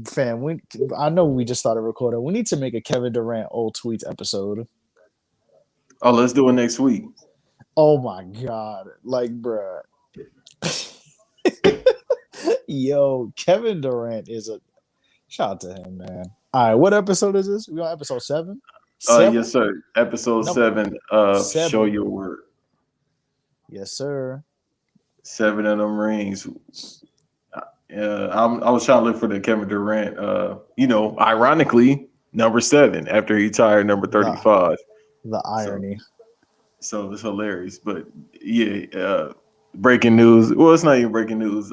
fam, I know we just started recording. We need to make a Kevin Durant old tweets episode. Oh, let's do it next week. Oh my god, like, bruh. Yo, Kevin Durant is a shout out to him, man. All right, what episode is this? We on episode 7? Yes, 7? sir. Episode No, 7 of Show 7. Your Word. Yes, sir. 7 of them rings. I was trying to look for the Kevin Durant. Ironically, number 7 after he retired number 35. The irony. So it's hilarious. But yeah, breaking news. Well, it's not even breaking news.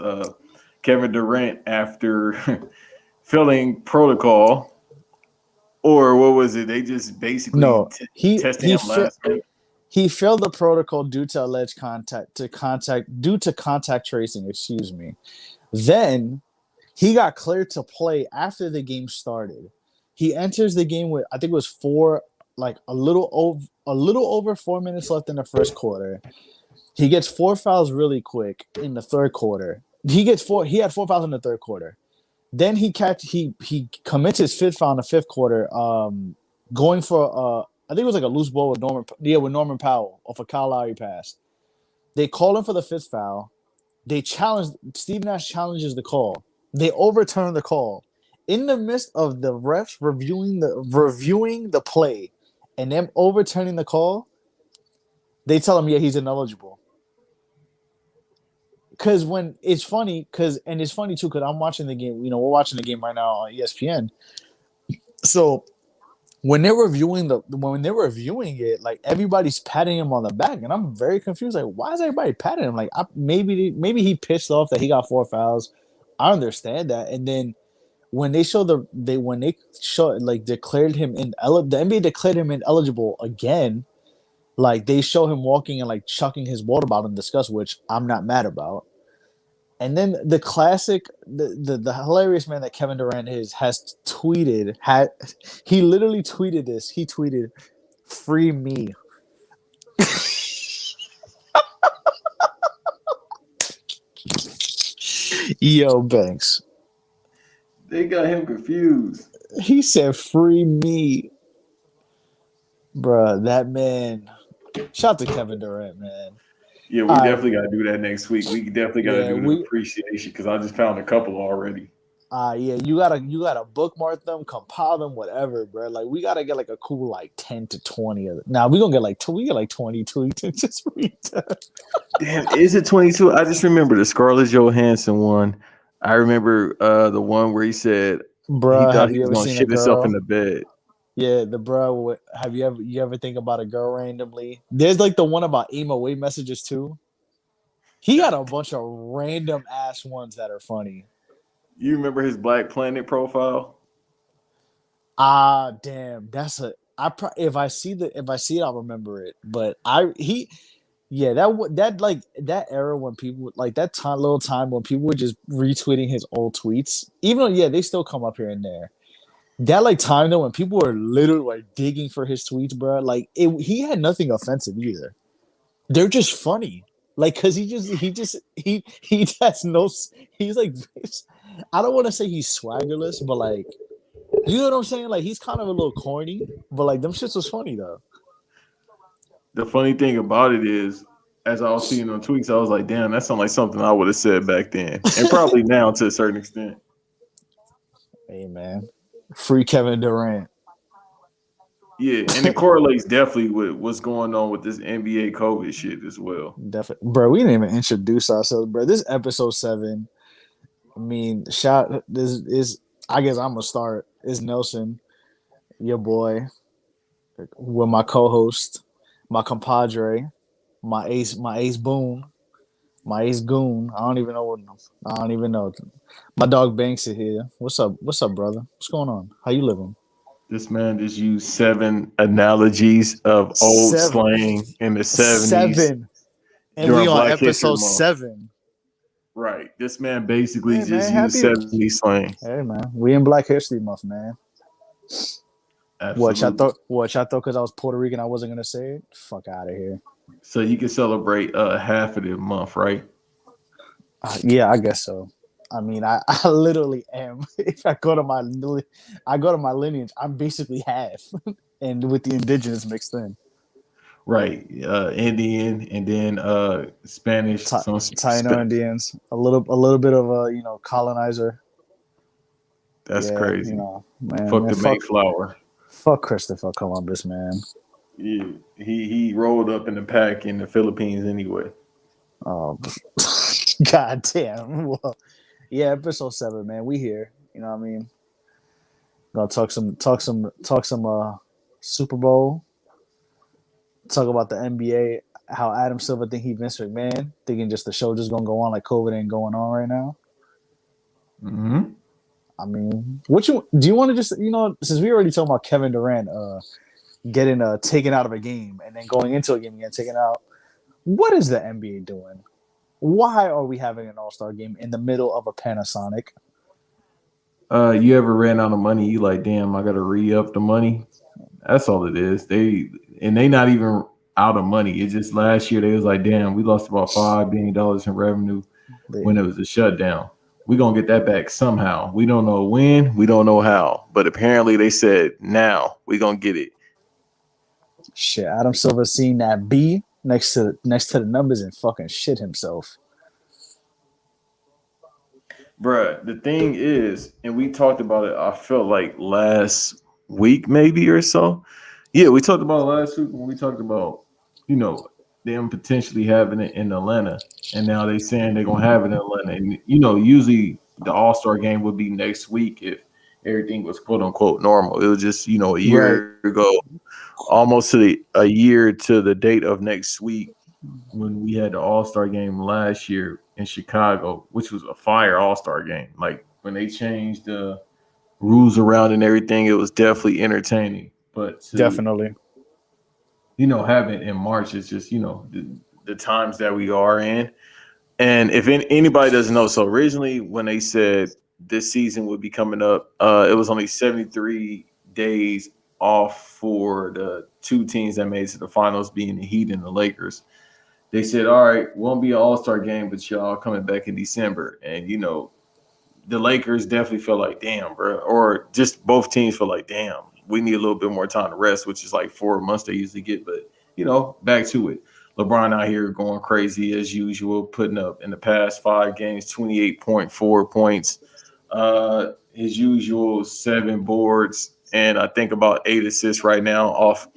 Kevin Durant, after filling protocol, or what was it? They just basically tested him last week. He failed the protocol due to alleged contact tracing. Excuse me. Then he got cleared to play after the game started. He enters the game with, I think it was a little over 4 minutes left in the first quarter. He gets 4 fouls really quick in the third quarter. He had 4 fouls in the third quarter. Then he commits his 5th foul in the 5th quarter, going for I think it was like a loose ball with Norman Powell off a Kyle Lowry pass. They call him for the 5th foul. Steve Nash challenges the call. They overturn the call. In the midst of the refs reviewing the play and them overturning the call, they tell him, yeah, he's ineligible. Because it's funny too, because I'm watching the game. We're watching the game right now on ESPN. So when they're reviewing it, like, everybody's patting him on the back, and I'm very confused. Like, why is everybody patting him? Like, maybe he pissed off that he got 4 fouls. I understand that. And then when they declared him the NBA declared him ineligible again. Like, they show him walking and like chucking his water bottle in disgust, which I'm not mad about. And then the classic, the hilarious man that Kevin Durant has tweeted. He literally tweeted this. He tweeted, "Free me." Yo, Banks. They got him confused. He said, "Free me." Bruh, that man. Shout out to Kevin Durant, man. Yeah, we definitely got to do that next week. We definitely got to do the appreciation, because I just found a couple already. Yeah, you gotta bookmark them, compile them, whatever, bro. Like, we gotta get like a cool 10 to 20 of them. Now we gonna get like 20 tweets and just read that. Damn, is it 22? I just remember the Scarlett Johansson one. I remember the one where he said, "Bruh, he thought have he you was ever gonna seen shit himself in the bed." Yeah, the bro. Have you ever think about a girl randomly? There's like the one about emo wave messages too. He got a bunch of random ass ones that are funny. You remember his Black Planet profile? Damn, if I see it, I'll remember it. But that era when people like that little time when people were just retweeting his old tweets, even though they still come up here and there. That time though when people were literally digging for his tweets, bro. He had nothing offensive either. They're just funny. Cause he has no. He's like, I don't want to say he's swaggerless, but you know what I'm saying? He's kind of a little corny, but them shits was funny though. The funny thing about it is, as I was seeing on tweets, I was like, damn, that sounds like something I would have said back then, and probably now to a certain extent. Hey man, free Kevin Durant. Yeah, and it correlates definitely with what's going on with this NBA COVID shit as well. Definitely, bro. We didn't even introduce ourselves, bro. This is episode 7. I mean, this is. I guess I'm gonna start. It's Nelson, your boy, with my co-host, my compadre, my ace boon, my ace goon. I don't even know. My dog Banks is here. What's up? What's up, brother? What's going on? How you living? This man just used 7 analogies of old slang in the 70s. 7. And we on episode 7. Right. This man basically used 70s slang. Hey, man. We in Black History Month, man. Absolutely. What, y'all thought because I was Puerto Rican I wasn't going to say it? Fuck out of here. So you can celebrate half of the month, right? Yeah, I guess so. I mean, I literally am. If I go to my lineage, I'm basically half, and with the indigenous mixed in. Right. Indian and then Spanish. Some Taino Indians, a little bit of a colonizer. That's Yeah, crazy. man, Fuck man, the Mayflower. fuck Christopher Columbus, man. Yeah, he rolled up in the pack in the Philippines anyway. Oh, god damn. Well, yeah, episode 7, man. We here. You know what I mean? Gonna talk some Super Bowl. Talk about the NBA. How Adam Silver think he Vince McMahon, thinking just the show just gonna go on like COVID ain't going on right now. Hmm. I mean, what you do you want to just since we already talking about Kevin Durant getting taken out of a game and then going into a game and getting taken out, what is the NBA doing? Why are we having an All-Star game in the middle of a Panasonic? You ever ran out of money? You like, damn, I gotta re up the money. That's all it is. They not even out of money. It's just last year they was like, damn, we lost about $5 billion in revenue They, when it was a shutdown. We gonna get that back somehow. We don't know when, we don't know how, but apparently they said now we gonna get it. shit, Adam Silver seen that B next to the numbers and fucking shit himself. Bruh, the thing is, and we talked about it, I felt like last week maybe or so. Yeah, we talked about it last week when we talked about, you know, them potentially having it in Atlanta. And now they saying they're gonna have it in Atlanta. And usually the All-Star game would be next week if everything was quote unquote normal. It was just, a Right, year ago, almost a year to the date of next week when we had the All Star game last year in Chicago, which was a fire All Star game. Like when they changed the rules around and everything, it was definitely entertaining. But to definitely, have it in March is just the times that we are in. And if anybody doesn't know, so originally when they said this season would be coming up, it was only 73 days off for the two teams that made it to the finals, being the Heat and the Lakers. They said, all right, won't be an all-star game, but y'all coming back in December. And the Lakers definitely feel like, damn, bro. Or just both teams feel like, damn, we need a little bit more time to rest, which is like 4 months they usually get. But, back to it. LeBron out here going crazy as usual, putting up in the past 5 games, 28.4 points, his usual 7 boards, and I think about 8 assists right now off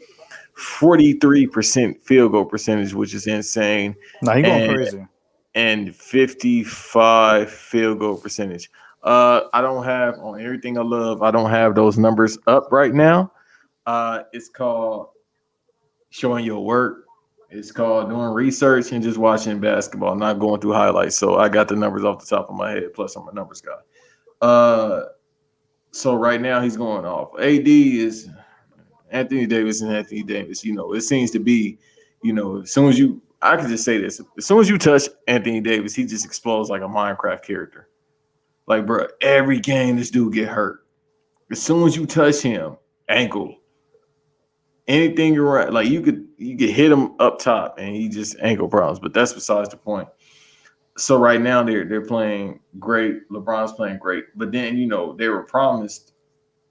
43% field goal percentage, which is insane, nah, he going and crazy. 55 field goal percentage. I don't have on everything I love. I don't have those numbers up right now. It's called showing your work. It's called doing research and just watching basketball, not going through highlights. So I got the numbers off the top of my head. Plus, I'm a numbers guy. Uh, so right now he's going off. AD is Anthony Davis and Anthony Davis. It seems to be, as soon as I can just say this, as soon as you touch Anthony Davis, he just explodes like a Minecraft character. Like, bro, every game this dude get hurt. As soon as you touch him, ankle, anything you're right, like you could hit him up top and he just ankle problems. But that's besides the point. So right now they're playing great. LeBron's playing great, but then they were promised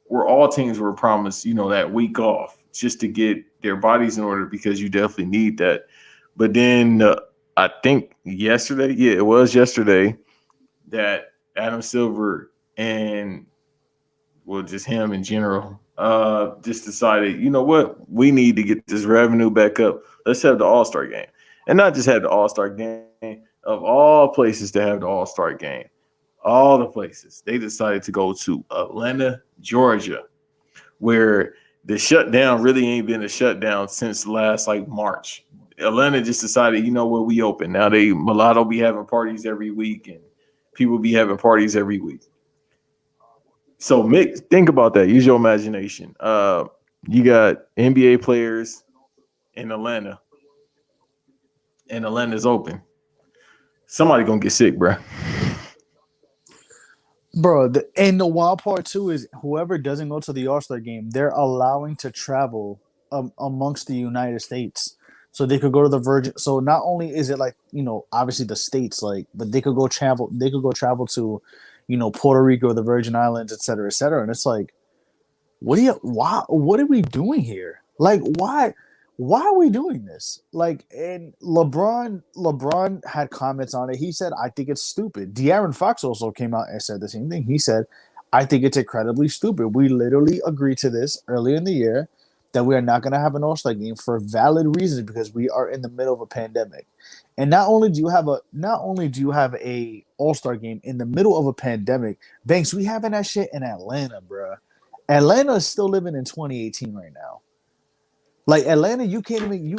where all teams were promised, that week off just to get their bodies in order because you definitely need that. But then I think yesterday, yeah, it was yesterday that Adam Silver and just him in general, just decided, you know what, we need to get this revenue back up. Let's have the All Star game, and not just have the All Star game. Of all places to have the All Star game, all the places they decided to go to Atlanta, Georgia, where the shutdown really ain't been a shutdown since last like March. Atlanta just decided, you know what, we open. Now Mulatto be having parties every week and people be having parties every week. So Mick, think about that. Use your imagination. You got NBA players in Atlanta and Atlanta's open. Somebody gonna get sick, bro. Bro, and the wild part too is whoever doesn't go to the All Star game, they're allowing to travel amongst the United States. so they could go to the Virgin. So not only is it like obviously the states like, but they could go travel. They could go travel to, Puerto Rico, the Virgin Islands, et cetera, et cetera. And it's like, What are we doing here? Like, why are we doing this? Like, and LeBron had comments on it. He said, I think it's stupid. De'Aaron Fox also came out and said the same thing. He said, I think it's incredibly stupid. We literally agreed to this earlier in the year that we are not going to have an All-Star game for valid reasons because we are in the middle of a pandemic. And not only do you have a All-Star game in the middle of a pandemic, Banks, we having that shit in Atlanta, bruh. Atlanta is still living in 2018 right now. Like Atlanta, you can't even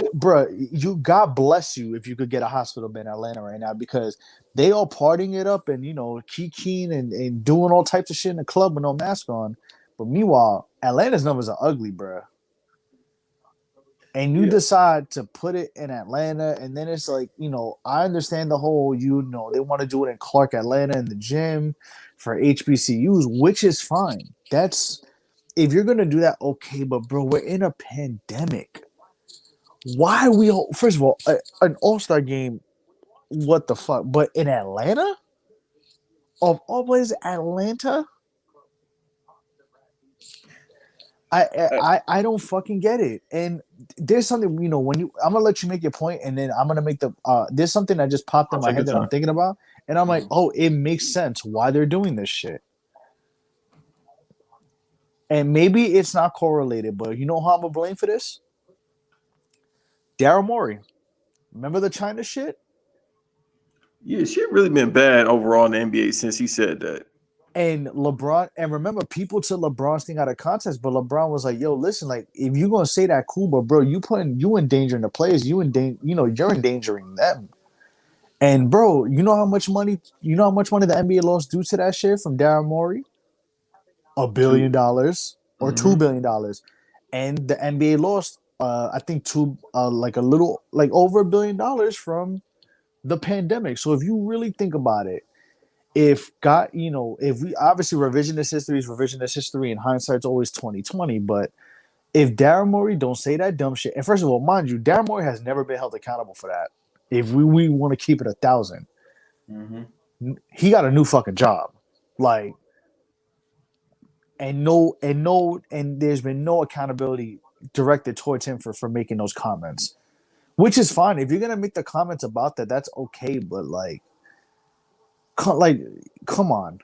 God bless you if you could get a hospital bed in Atlanta right now because they all partying it up and kikiing and doing all types of shit in the club with no mask on. But meanwhile, Atlanta's numbers are ugly, bro. And you Yeah, decide to put it in Atlanta, and then it's like, I understand the whole, they want to do it in Clark, Atlanta, in the gym for HBCUs, which is fine. That's if you're gonna do that, okay. But bro, we're in a pandemic. Why are we? First of all, an All Star game. What the fuck? But in Atlanta, of all places, Atlanta. I don't fucking get it. And there's something when I'm gonna let you make your point, and then I'm gonna make the. There's something that just popped in I'll my take your head that I'm time. thinking about, and I'm like, Mhm. oh, it makes sense why they're doing this shit. And maybe it's not correlated, but you know how I'm gonna blame for this? Daryl Morey. Remember the China shit? Yeah, she really been bad overall in the NBA since he said that. And LeBron, and remember, people took LeBron's thing out of context, but LeBron was like, "Yo, listen, like, if you gonna say that, cool, but bro, you endangering the players, you're endangering them." And bro, you know how much money the NBA lost due to that shit from Daryl Morey? $1 billion Too. or Hmm. $2 billion, and the NBA lost, I think like a little, like over $1 billion from the pandemic. So if you really think about it, if we obviously revisionist history, and hindsight's always 2020, but if Daryl Morey don't say that dumb shit, and first of all, mind you, Daryl Morey has never been held accountable for that. If we want to keep it 1,000, Hmm. he got a new fucking job, like, and there's been no accountability directed towards him for making those comments, which is fine. If you're gonna make the comments about that, that's okay, but like, come on.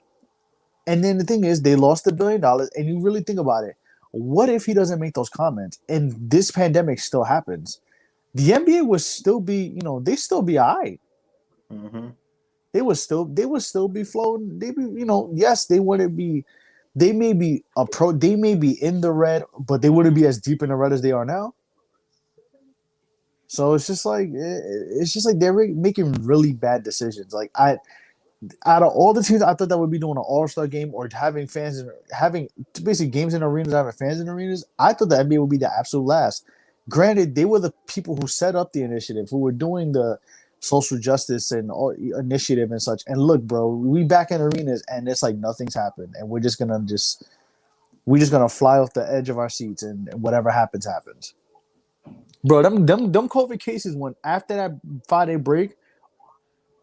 And then the thing is, they lost $1 billion. And you really think about it, what if he doesn't make those comments and this pandemic still happens? The NBA would still be, they still be all right. Hmm. They would still be floating. They be, yes, they wouldn't be. They may be in the red, but they wouldn't be as deep in the red as they are now. So it's just like they're making really bad decisions. Like out of all the teams, I thought that would be doing an All Star game or having basically games in arenas, having fans in arenas. I thought the NBA would be the absolute last. Granted, they were the people who set up the initiative, who were doing the social justice and all, initiative and such. And look, bro, we back in arenas, and it's like nothing's happened, and we're just gonna fly off the edge of our seats, and whatever happens, happens. Bro, them COVID cases went after that 5 day break.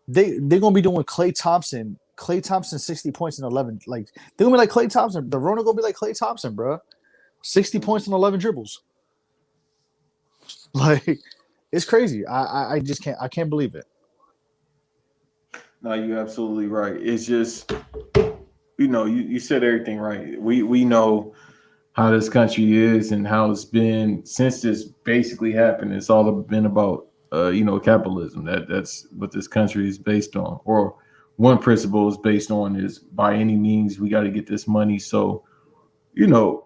They're gonna be doing Clay Thompson. Clay Thompson 60 points in 11. Like they're gonna be like Clay Thompson. The Rona gonna be like Clay Thompson, bro. 60 points and 11 dribbles. Like it's crazy. I just can't believe it. No, you're absolutely right. It's just you said everything right. We know how this country is and how it's been since this basically happened. It's all been about capitalism. That's what this country is based on. Or one principle is based on is by any means we got to get this money. So you know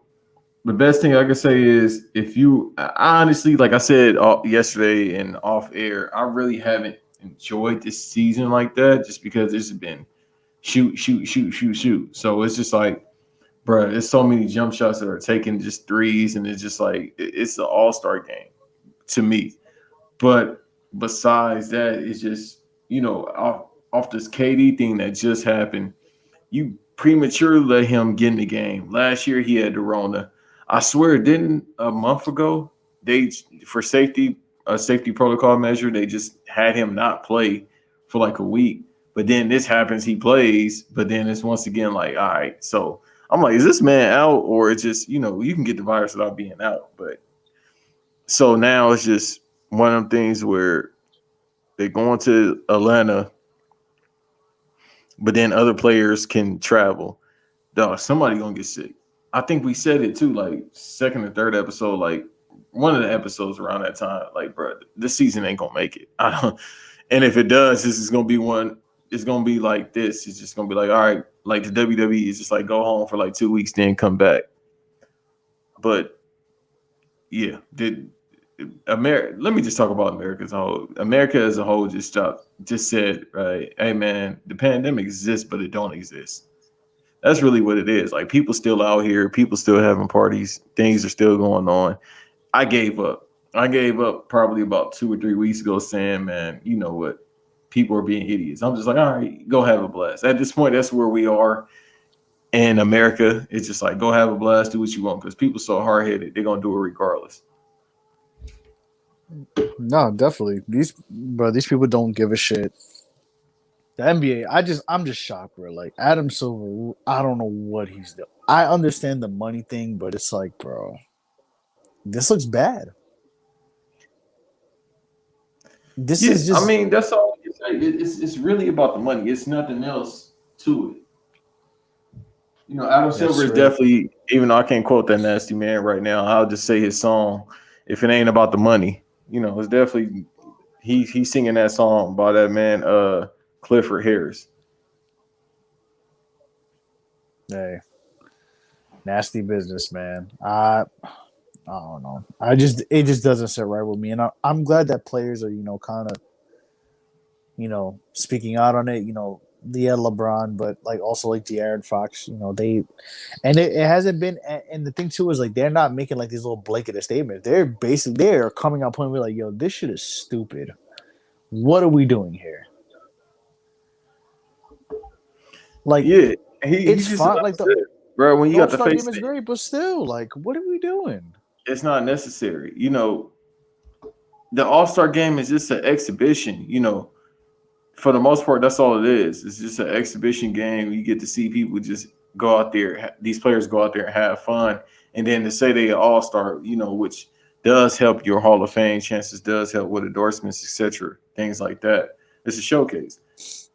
the best thing I can say is if you I honestly, like I said yesterday and off air, I really haven't enjoyed this season like that just because it's been shoot, shoot, shoot, shoot, shoot. So it's just like, bro, there's so many jump shots that are taking just threes, and it's just like it's the All Star game to me. But besides that, it's just off this KD thing that just happened. You prematurely let him get in the game. Last year he had the Rona. I swear, didn't a month ago they for safety a safety protocol measure. They just had him not play for like a week. But then this happens, he plays, but then it's once again like, all right. So I'm like, is this man out, or it's just, you can get the virus without being out. But so now it's just one of them things where they're going to Atlanta, but then other players can travel. Dog, somebody gonna get sick. I think we said it too, like second or third episode, like one of the episodes around that time. Like, bro, this season ain't gonna make it. I don't. And if it does, this is gonna be one. It's gonna be like this. It's just gonna be like, all right, like the WWE is just like go home for like 2 weeks, then come back. But yeah, did America? Let me just talk about America as a whole. America as a whole just said, right? Hey, man, the pandemic exists, but it don't exist. That's really what it is. Like people still out here, people still having parties, things are still going on. I gave up. I gave up probably about 2 or 3 weeks ago, saying, man, you know what? People are being idiots. I'm just like, all right, go have a blast. At this point, that's where we are in America. It's just like, go have a blast, do what you want, because people so hard headed, they're gonna do it regardless. No, definitely. These people don't give a shit. The NBA, I'm just shocked, bro. Like Adam Silver, I don't know what he's doing. I understand the money thing, but it's like, bro, this looks bad. This Yeah, is I just mean, that's all you say. It's really about the money. It's nothing else to it. Adam Silver that's is right. definitely, even though I can't quote that nasty man right now, I'll just say his song. If it ain't about the money, it's definitely he's singing that song by that man, Clifford Harris. Hey, nasty business, man. I don't know. It just doesn't sit right with me, and I'm glad that players are kind of speaking out on it. The LeBron, but like also like De'Aaron Fox. It hasn't been. And the thing too is like they're not making like these little blanket statements. They're coming out point like, yo, this shit is stupid. What are we doing here? Like Yeah, he it's just fun. Like upset, bro. When you the All got to Star face game is it, great, but still, like, what are we doing? it's not necessary. The All Star game is just an exhibition. For the most part, that's all it is. It's just an exhibition game. You get to see people just go out there. These players go out there and have fun, and then to say they All Star, which does help your Hall of Fame chances, does help with endorsements, etc., things like that. It's a showcase,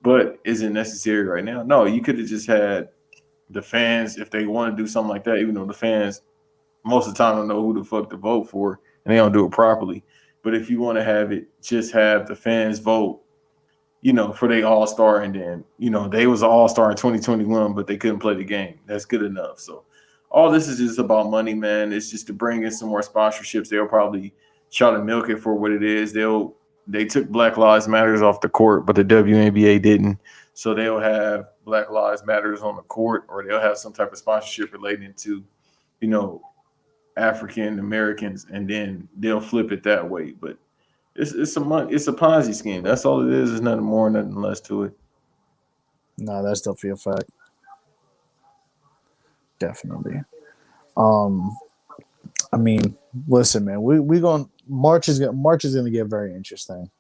but is it necessary right now? No, you could have just had the fans if they want to do something like that. Even though the fans most of the time don't know who the fuck to vote for, and they don't do it properly. But if you want to have it, just have the fans vote for they all star, and then they was an all star in 2021, but they couldn't play the game. That's good enough. So all this is just about money, man. It's just to bring in some more sponsorships. They'll probably try to milk it for what it is. They took Black Lives Matters off the court, but the WNBA didn't. So they'll have Black Lives Matters on the court, or they'll have some type of sponsorship relating to, you know, African Americans, and then they'll flip it that way. But it's a Ponzi scheme. That's all it is. There's nothing more, nothing less to it. No, that's definitely a fact. Definitely. Um, I mean, listen, man, we going March is gonna get very interesting.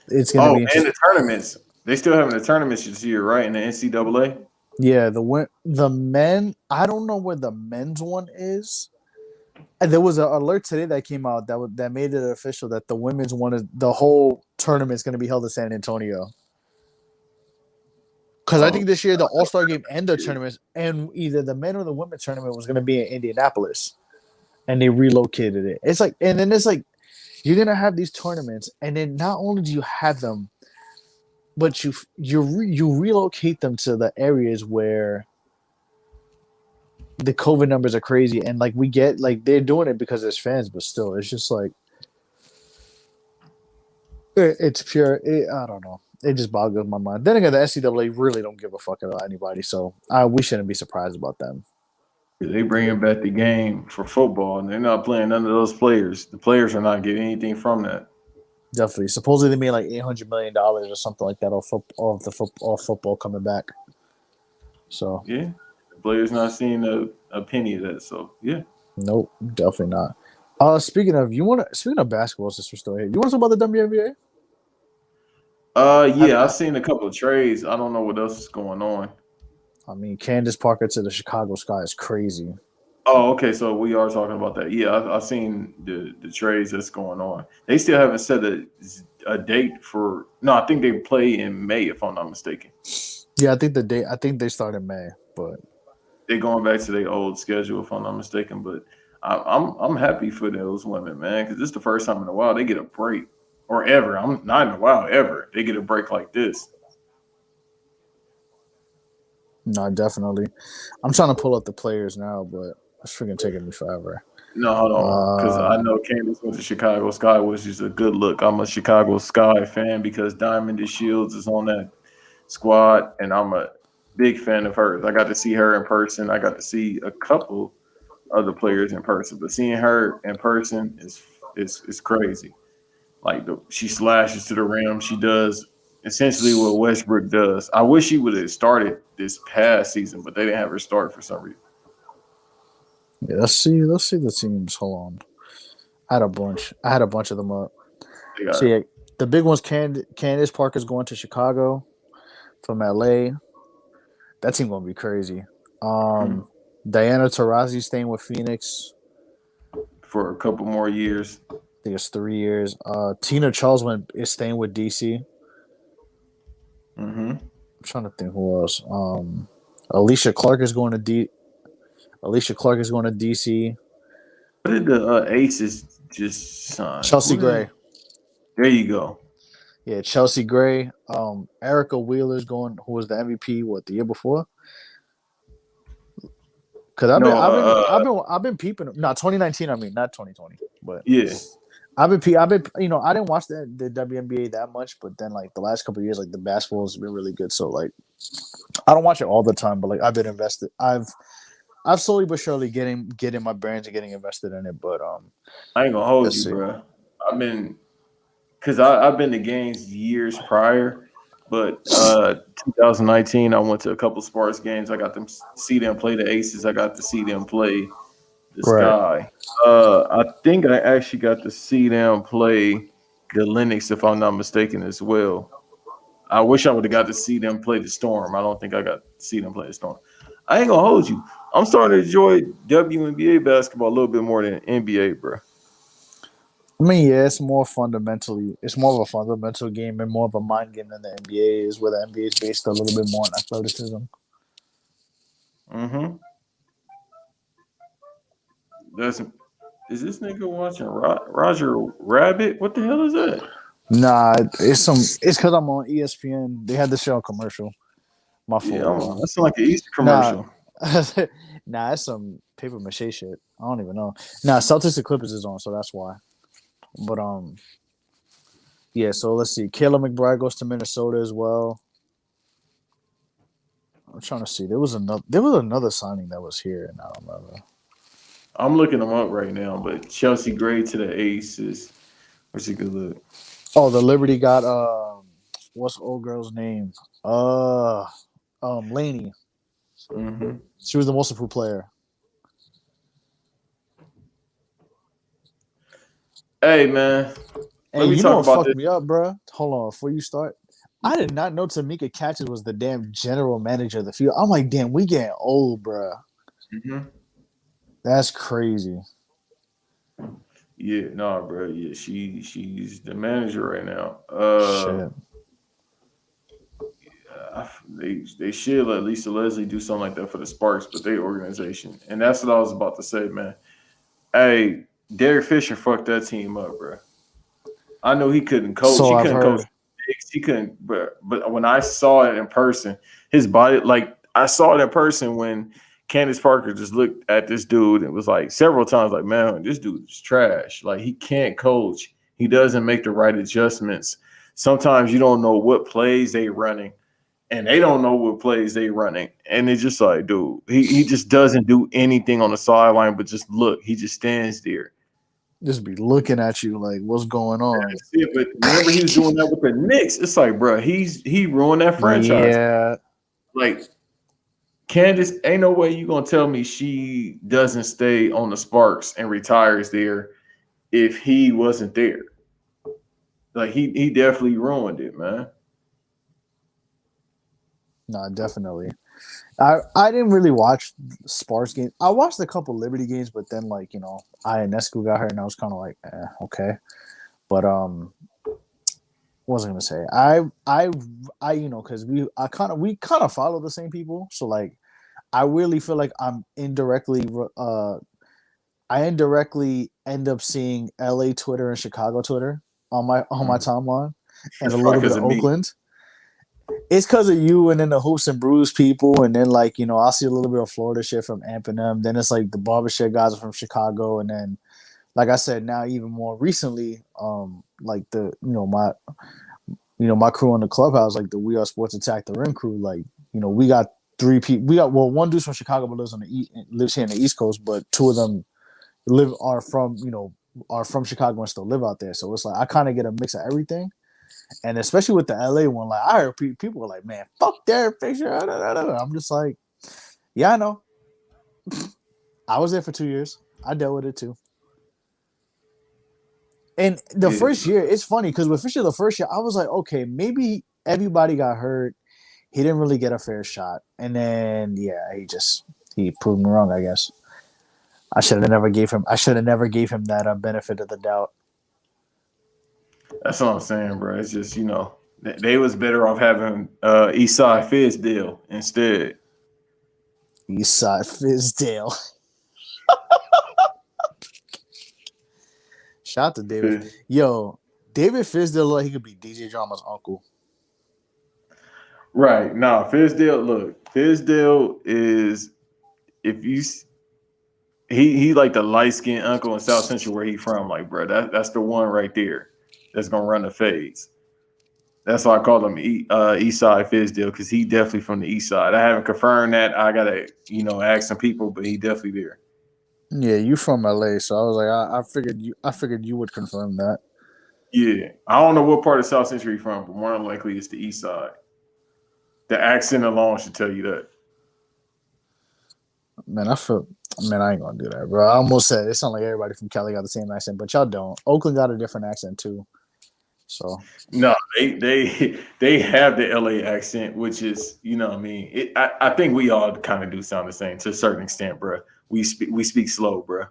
It's gonna Oh, be and interesting. the tournaments. They still having the tournaments this year, right? In the NCAA. Yeah, the men. I don't know where the men's one is. And there was an alert today that came out that made it official that the women's one is the whole tournament is going to be held in San Antonio. Because I Oh, think this year the All Star game and the tournament and either the men or the women tournament was going to be in Indianapolis, and they relocated it. It's like, and then it's like you're gonna have these tournaments, and then not only do you have them, but you relocate them to the areas where the COVID numbers are crazy, and like we get like they're doing it because there's fans, but still, it's just like it's pure. I don't know. It just boggles my mind. Then again, the NCAA really don't give a fuck about anybody, so we shouldn't be surprised about them. they bringing back the game for football, and they're not playing none of those players. The players are not getting anything from that. Definitely. Supposedly they made like $800 million or something like that off football coming back. So Yeah, the players not seeing a penny of that. So yeah, nope, definitely not. Speaking of basketball, since we're still here, you want to talk about the WNBA? Yeah, I've seen a couple of trades. I don't know what else is going on. I mean, Candace Parker to the Chicago Sky is crazy. Oh, okay. So we are talking about that. Yeah, I've seen the trades that's going on. They still haven't set a date for. No, I think they play in May, if I'm not mistaken. Yeah, I think they start in May, but They're going back to their old schedule, if I'm not mistaken. But I'm happy for those women, man, because this is the first time in a while they get a break, or ever. I'm not in a while ever they get a break like this. no, definitely. I'm trying to pull up the players now, but it's freaking taking me forever. No, hold on, because I Um, know Candace went to Chicago Sky, which is a good look. I'm a Chicago Sky fan because Diamond and Shields is on that squad, and I'm a big fan of hers. I got to see her in person. I got to see a couple other players in person, but seeing her in person is crazy. Like she slashes to the rim. She does essentially what Westbrook does. I wish she would have started this past season, but they didn't have her start for some reason. yeah, let's see the teams. Hold on. I had a bunch of them up. They got So yeah, the big ones. Candace Parker's going to Chicago from LA. That team gonna be crazy. mhm, Um, Diana Taurasi staying with Phoenix. for a couple more years. I think it's 3 years. Tina Charlesman is staying with DC. Hmm. I'm trying to think who else. Alicia Clark is going to D. Alicia Clark is going to DC. What did the Aces just sign? Chelsea Who did? Gray. There you go. Yeah, Chelsea Gray. Erica Wheeler's going, who was the MVP the year before? Because No, I've been peeping. No, 2019. I mean, not 2020, but yeah. I've been, I didn't watch the WNBA that much, but then like the last couple of years, like the basketball has been really good. So like, I don't watch it all the time, but like I've been invested. I've slowly but surely getting my brains and getting invested in it. But I ain't gonna hold let's you, see. bro. I've been because I've been to games years prior, but 2019 I went to a couple sports games. I got them see them play the Aces. I got to see them play the Right. Sky. I think I actually got to see them play the Lynx, if I'm not mistaken, as well. I wish I would have got to see them play the Storm. I don't think I got to see them play the Storm. I ain't gonna hold you. I'm starting to enjoy WNBA basketball a little bit more than NBA, bro. I mean, yeah, it's more of a fundamental game and more of a mind game than the NBA is, where the NBA is based a little bit more on athleticism. Mm-hmm. That's is this nigga watching Roger Rabbit? What the hell is that? Nah, it's because I'm on ESPN. They had the show commercial. My Yeah, fault, bro. that sounds like an Easter Nah, commercial. nah, it's some paper mache shit. I don't even know. Nah, Celtics and Clippers is on, so that's why. But yeah. So let's see. Kayla McBride goes to Minnesota as well. I'm trying to see. There was another signing that was here, and I don't remember. I'm looking them up right now, but Chelsea Gray to the Aces. What's a good look? Oh, the Liberty got what's the old girl's name? Uh, Laney. Mm-hmm. She was the most improved player. Hey man, Hey, let me you know talk what about fucked this. me up, bro? Hold on, before you start. I did not know Tamika Catchings was the damn general manager of the field. I'm like, damn, we getting old, bro. Mm-hmm. That's crazy. Yeah, no, bro. Yeah, she's the manager right now. Shit. They should let Lisa Leslie do something like that for the Sparks, but they organization, and that's what I was about to say, man. Hey, Derek Fisher fucked that team up, bro. I know he couldn't coach. So He I've couldn't coach. heard. He couldn't. But when I saw it in person, his body, like I saw it in person when Candace Parker just looked at this dude and was like several times, like, man, this dude is trash. Like he can't coach. He doesn't make the right adjustments. Sometimes you don't know what plays they running, and they don't know what plays they running. And it's just like, dude, he just doesn't do anything on the sideline, but just look. He just stands there. Just be looking at you like, what's going on? That's it. But whenever he was doing that with the Knicks, it's like, bro, he ruined that franchise. Yeah. Like Candace, ain't no way you gonna tell me she doesn't stay on the Sparks and retires there if he wasn't there. Like he definitely ruined it, man. No, definitely. I didn't really watch Sparks games. I watched a couple Liberty games, but then Ionescu got hurt, and I was kind of like, okay. But what was I gonna say? Because we kind of follow the same people, so like, I really feel like I indirectly end up seeing LA Twitter and Chicago Twitter on my timeline, and It's a probably little bit because of of me. Oakland. It's because of you, and then the Hoops and Brews people, and then I'll see a little bit of Florida shit from Amp and them. Then it's like the barbershop guys are from Chicago, and then like I said, now even more recently, like my crew on the clubhouse, like the We Are Sports Attack the Rim crew, like we got three people. We got one dude's from Chicago but lives here in the East Coast, but two of them are from Chicago and still live out there. So it's like I kind of get a mix of everything. And especially with the LA one, like I heard people were like, "Man, fuck their picture." I'm just like, yeah, I know. I was there for 2 years. I dealt with it too. And the Yeah, first year, it's funny because officially the first year, I was like, okay, maybe everybody got hurt. He didn't really get a fair shot, and then he proved me wrong. I guess I should have never gave him. I should have never gave him that benefit of the doubt. that's what I'm saying, bro. It's just they was better off having Eastside Fizdale instead. Eastside Fizdale. Shout out to David. Yo, David Fizdale, like he could be DJ Drama's uncle. Right. Nah, Fizdale, look, Fizdale is if you he like the light skinned uncle in South Central where he from, like, bro, that's the one right there that's gonna run the fades. That's why I call him East Side Fizdale, because he definitely from the East Side. I haven't confirmed that. I gotta, ask some people, but he definitely there. Yeah, you from LA, so I was like, I figured you would confirm that. Yeah. I don't know what part of South Central he's from, but more than likely it's the East Side. The accent alone should tell you that. Man, I ain't gonna do that, bro. I almost said it sounds like everybody from Cali got the same accent, but y'all don't. Oakland got a different accent too. So No, they have the LA accent, which is, what I mean. I think we all kind of do sound the same to a certain extent, bro. We speak slow, bro,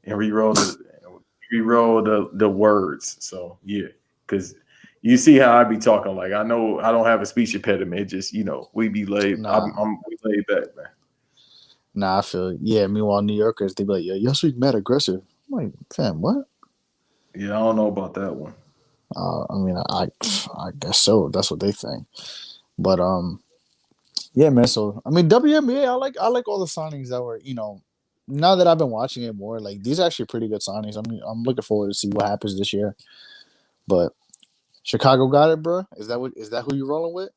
and re-roll the words. So yeah, because you see how I be talking. Like, I know I don't have a speech impediment. It just, we be laid. nah, We laid back, man. I feel yeah. Meanwhile, New Yorkers they be like, yo, y'all speak mad aggressive. I'm like, fam, what? Yeah, I don't know about that one. I mean, I guess so. That's what they think. But yeah, man. So I mean, WNBA, I like all the signings that were, now that I've been watching it more, like these are actually pretty good signings. I'm looking forward to see what happens this year. But Chicago got it, bro. Is that who you rolling with?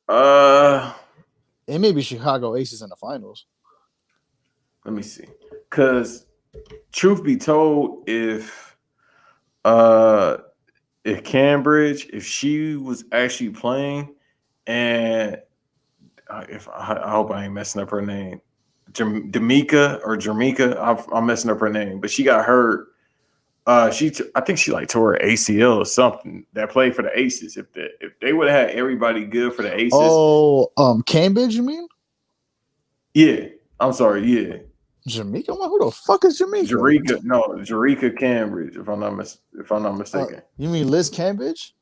Uh, It may be Chicago Aces in the finals. Let me see. Because truth be told, uh if Cambridge, if she was actually playing, and if I hope I ain't messing up her name, Jamaica or Jamaica, I'm messing up her name, but she got hurt. I think she like tore her ACL or something. That played for the Aces. If they would have had everybody good for the Aces, Oh, Cambridge, you mean? yeah. I'm sorry, yeah. Jamaica? I'm like, who the fuck is Jamaica? Jareka Cambridge, if I'm not mistaken. You mean Liz Cambridge?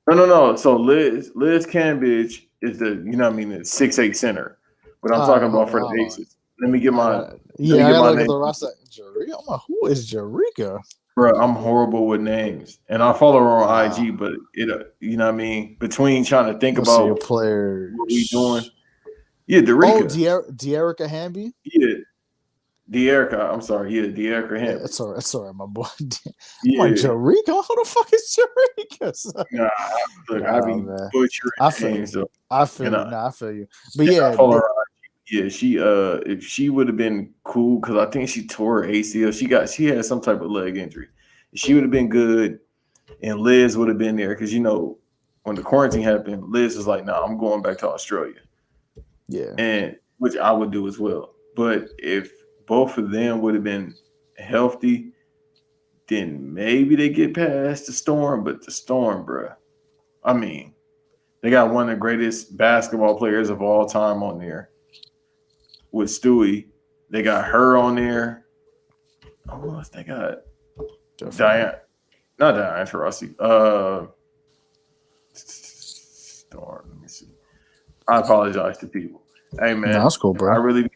No. So Liz Cambridge is what I mean, the 6'8" center. But I'm All talking right, about hold for on, the hold on. Aces. Let me get I my got let me I get gotta my look at name. the roster. Jerica? I'm like, who is Jerica? Bro, I'm horrible with names. And I follow her on Uh, IG, but you know what I mean? Between trying to think let's see your about what we doing. players. Yeah, Oh, Derica. De'Erica Hamby. Yeah. De'Erica. I'm sorry. Yeah, De'Erica Henry. It's all right, my boy. I'm like Yeah. Jerica. Who the fuck is Jerica? Nah, look, I Nah, be man. butchering I feel, names. So, I feel and you. I, Nah, I feel you. But and I yeah, follow her on IG. Yeah, she if she would have been cool, because I think she tore her ACL. She had some type of leg injury. She would have been good, and Liz would have been there, because when the quarantine happened, Liz was like, "Nah, I'm going back to Australia," yeah, and which I would do as well. But if both of them would have been healthy, then maybe they get past the Storm. But the Storm, bruh, I mean, they got one of the greatest basketball players of all time on there with Stewie. They got her on there. Oh, who else they got? Definitely. Diane, not Diane Taurasi. Storm. Let me see. I apologize to people. Hey No, man, that's cool, I bro. really be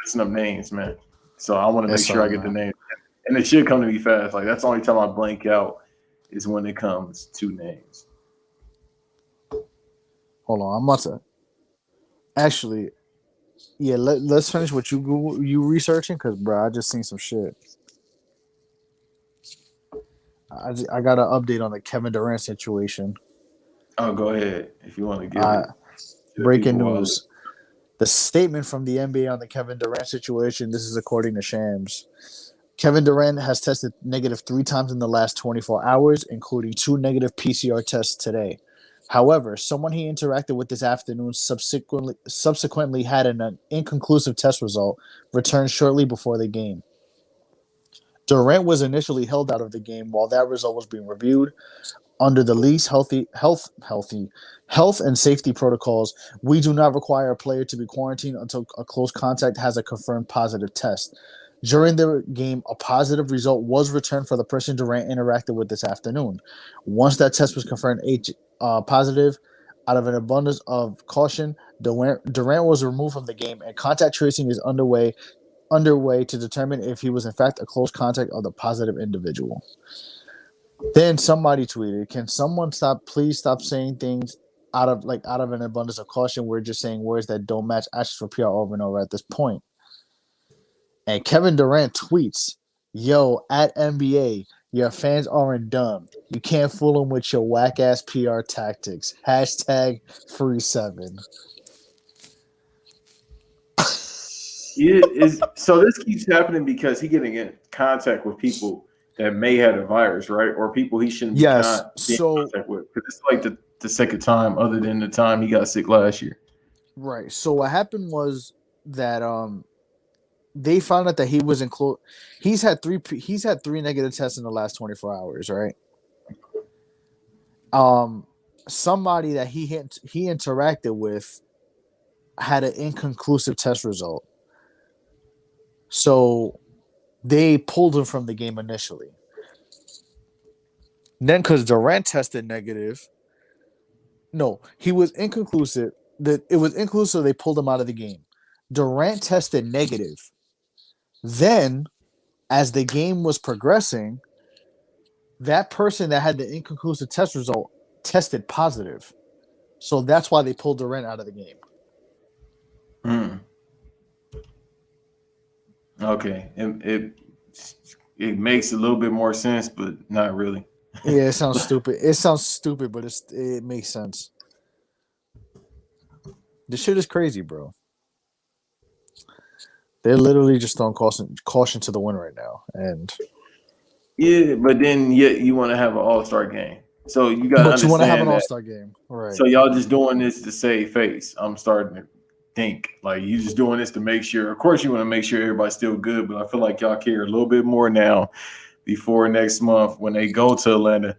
messing up names, man. So I want to make It's sure all I right, get the man. name, and it should come to me fast. Like that's the only time I blank out is when it comes to names. Hold on, I'm about to actually. Yeah, let's finish what you researching, cause bro, I just seen some shit. I got an update on the Kevin Durant situation. Oh, go ahead if you want to give Uh, it to the Breaking people while I look. news: the statement from the NBA on the Kevin Durant situation. This is according to Shams. Kevin Durant has tested negative 3 times in the last 24 hours, including 2 negative PCR tests today. However, someone he interacted with this afternoon subsequently had an inconclusive test result returned shortly before the game. Durant was initially held out of the game while that result was being reviewed. Under the league's health and safety protocols, we do not require a player to be quarantined until a close contact has a confirmed positive test. During the game, a positive result was returned for the person Durant interacted with this afternoon. Once that test was confirmed positive, out of an abundance of caution, Durant was removed from the game, and contact tracing is underway to determine if he was in fact a close contact of the positive individual. Then somebody tweeted, "Can someone please stop saying things out of an abundance of caution? We're just saying words that don't match actions for PR over and over at this point." And Kevin Durant tweets, "Yo, at NBA, your fans aren't dumb. You can't fool them with your whack ass PR tactics. Hashtag free 7." It is so this keeps happening because he getting in contact with people that may have the virus, right? Or people he shouldn't be Yes. being in So contact with. Because it's like the second time, other than the time he got sick last year. right. So what happened was that they found out that he was in close. He's had 3 negative tests in the last 24 hours, right? Um, Somebody that he interacted with had an inconclusive test result, so they pulled him from the game initially. Then, because Durant tested negative, no, he was inconclusive. That it was inconclusive, they pulled him out of the game. Durant tested negative. Then, as the game was progressing, that person that had the inconclusive test result tested positive. So that's why they pulled Durant out of the game. Hmm. Okay, it makes a little bit more sense, but not really. Yeah, it sounds stupid. It sounds stupid, but it makes sense. This shit is crazy, bro. They're literally just throwing caution to the wind right now. And Yeah, but then yet you want to have an All Star game, so you got to but you want to have an understand All that. Star game, right? So y'all just doing this to save face. I'm starting to think like you just doing this to make sure. Of course, you want to make sure everybody's still good, but I feel like y'all care a little bit more now before next month when they go to Atlanta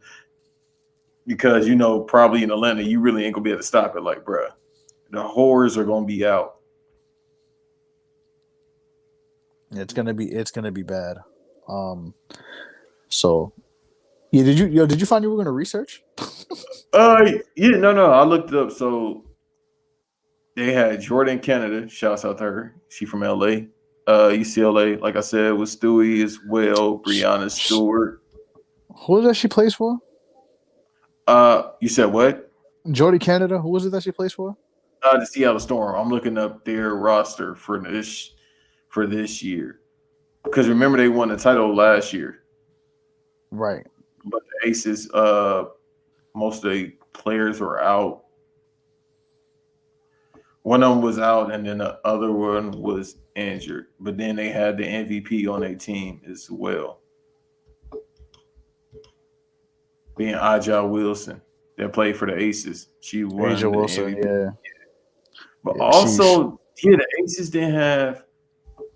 because you know probably in Atlanta you really ain't gonna be able to stop it. Like, bruh, the horrors are gonna be out. It's gonna be bad. Um, so yeah, did you find you were gonna research? Yeah, no, I looked it up. So they had Jordan Canada. Shouts out to her. She from LA. UCLA, like I said, was Stewie as well. Brianna Stewart. Who was that she plays for? You said what? Jordy Canada. Who was it that she plays for? The Seattle Storm. I'm looking up their roster for this year because remember they won the title last year, Right. but the Aces, most of the players were out. One of them was out, and then the other one was injured. But then they had the MVP on their team as well, being Aja Wilson that played for the Aces. She Asia won the Wilson. MVP, Yeah. but Yeah. Sheesh. also yeah, the Aces didn't have.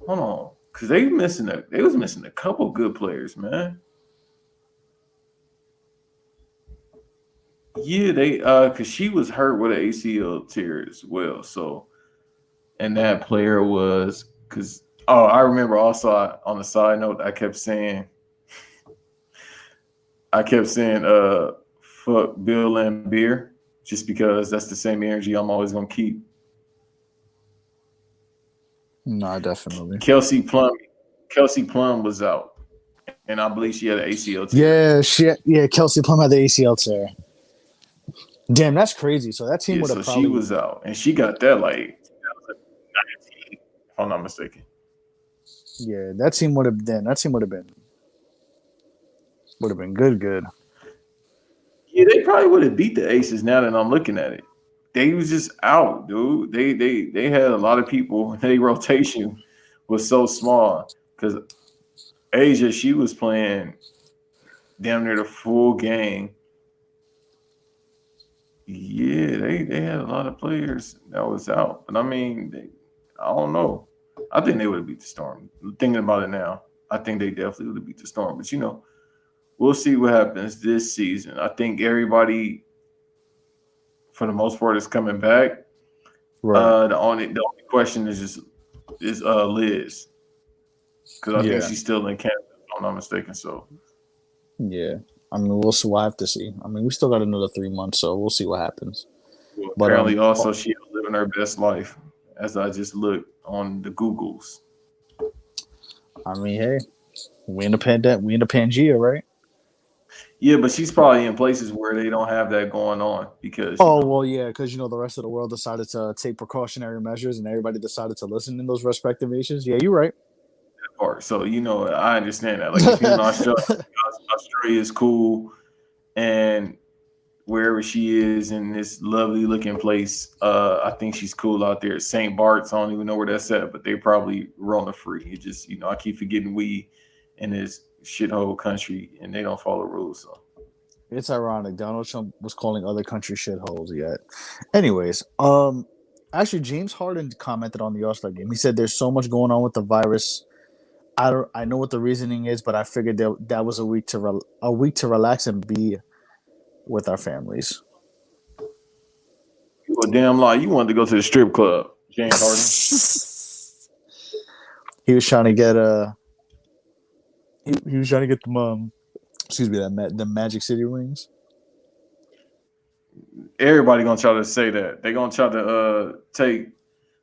Hold on, because they was missing a couple good players, man. Yeah, they cause she was hurt with an ACL tear as well. So and that player was because I remember also on the side note I kept saying fuck Bill and beer just because that's the same energy I'm always gonna keep. Nah, definitely. Kelsey Plum Kelsey Plum was out and I believe she had an ACL tear. Yeah, Kelsey Plum had the ACL tear. Damn, that's crazy. So that Yeah, team would so have she probably, was out and she got that like 2019, if I'm not mistaken. yeah, that team would have been good, good. Yeah, they probably would have beat the Aces now that I'm looking at it. They was just out, dude. They had a lot of people. Their rotation was so small because Asia she was playing damn near the full game. Yeah, they had a lot of players that was out, but I mean, I don't know. I think they would have beat the Storm. Thinking about it now, I think they definitely would have beat the Storm. But we'll see what happens this season. I think everybody, for the most part, is coming back. Right. The only question is Liz because I think Yeah. she's still in Canada, if I'm not mistaken. So Yeah. I mean, we'll have to see. I mean, we still got another 3 months, so we'll see what happens. well, But apparently also she is living her best life, as I just looked on the Googles. I mean, hey, we in the Pangea, right? Yeah, but she's probably in places where they don't have that going on because Oh well, yeah, because the rest of the world decided to take precautionary measures, and everybody decided to listen in those respective nations. Yeah, you're right. part. So I understand that. Like if you're in Australia, Australia is cool, and wherever she is in this lovely looking place, I think she's cool out there. St. Bart's, I don't even know where that's at, but they probably Rona free. It just I keep forgetting we in this shithole country and they don't follow rules. So It's ironic. Donald Trump was calling other countries shitholes yet. Anyways, actually, James Harden commented on the All Star game. He said, "There's so much going on with the virus. I know what the reasoning is, but I figured that was a week to relax and be with our families." you a damn lie. You wanted to go to the strip club, James Harden. He was trying to get he was trying to get excuse me, the Magic City rings. Everybody gonna try to say that. They gonna try to take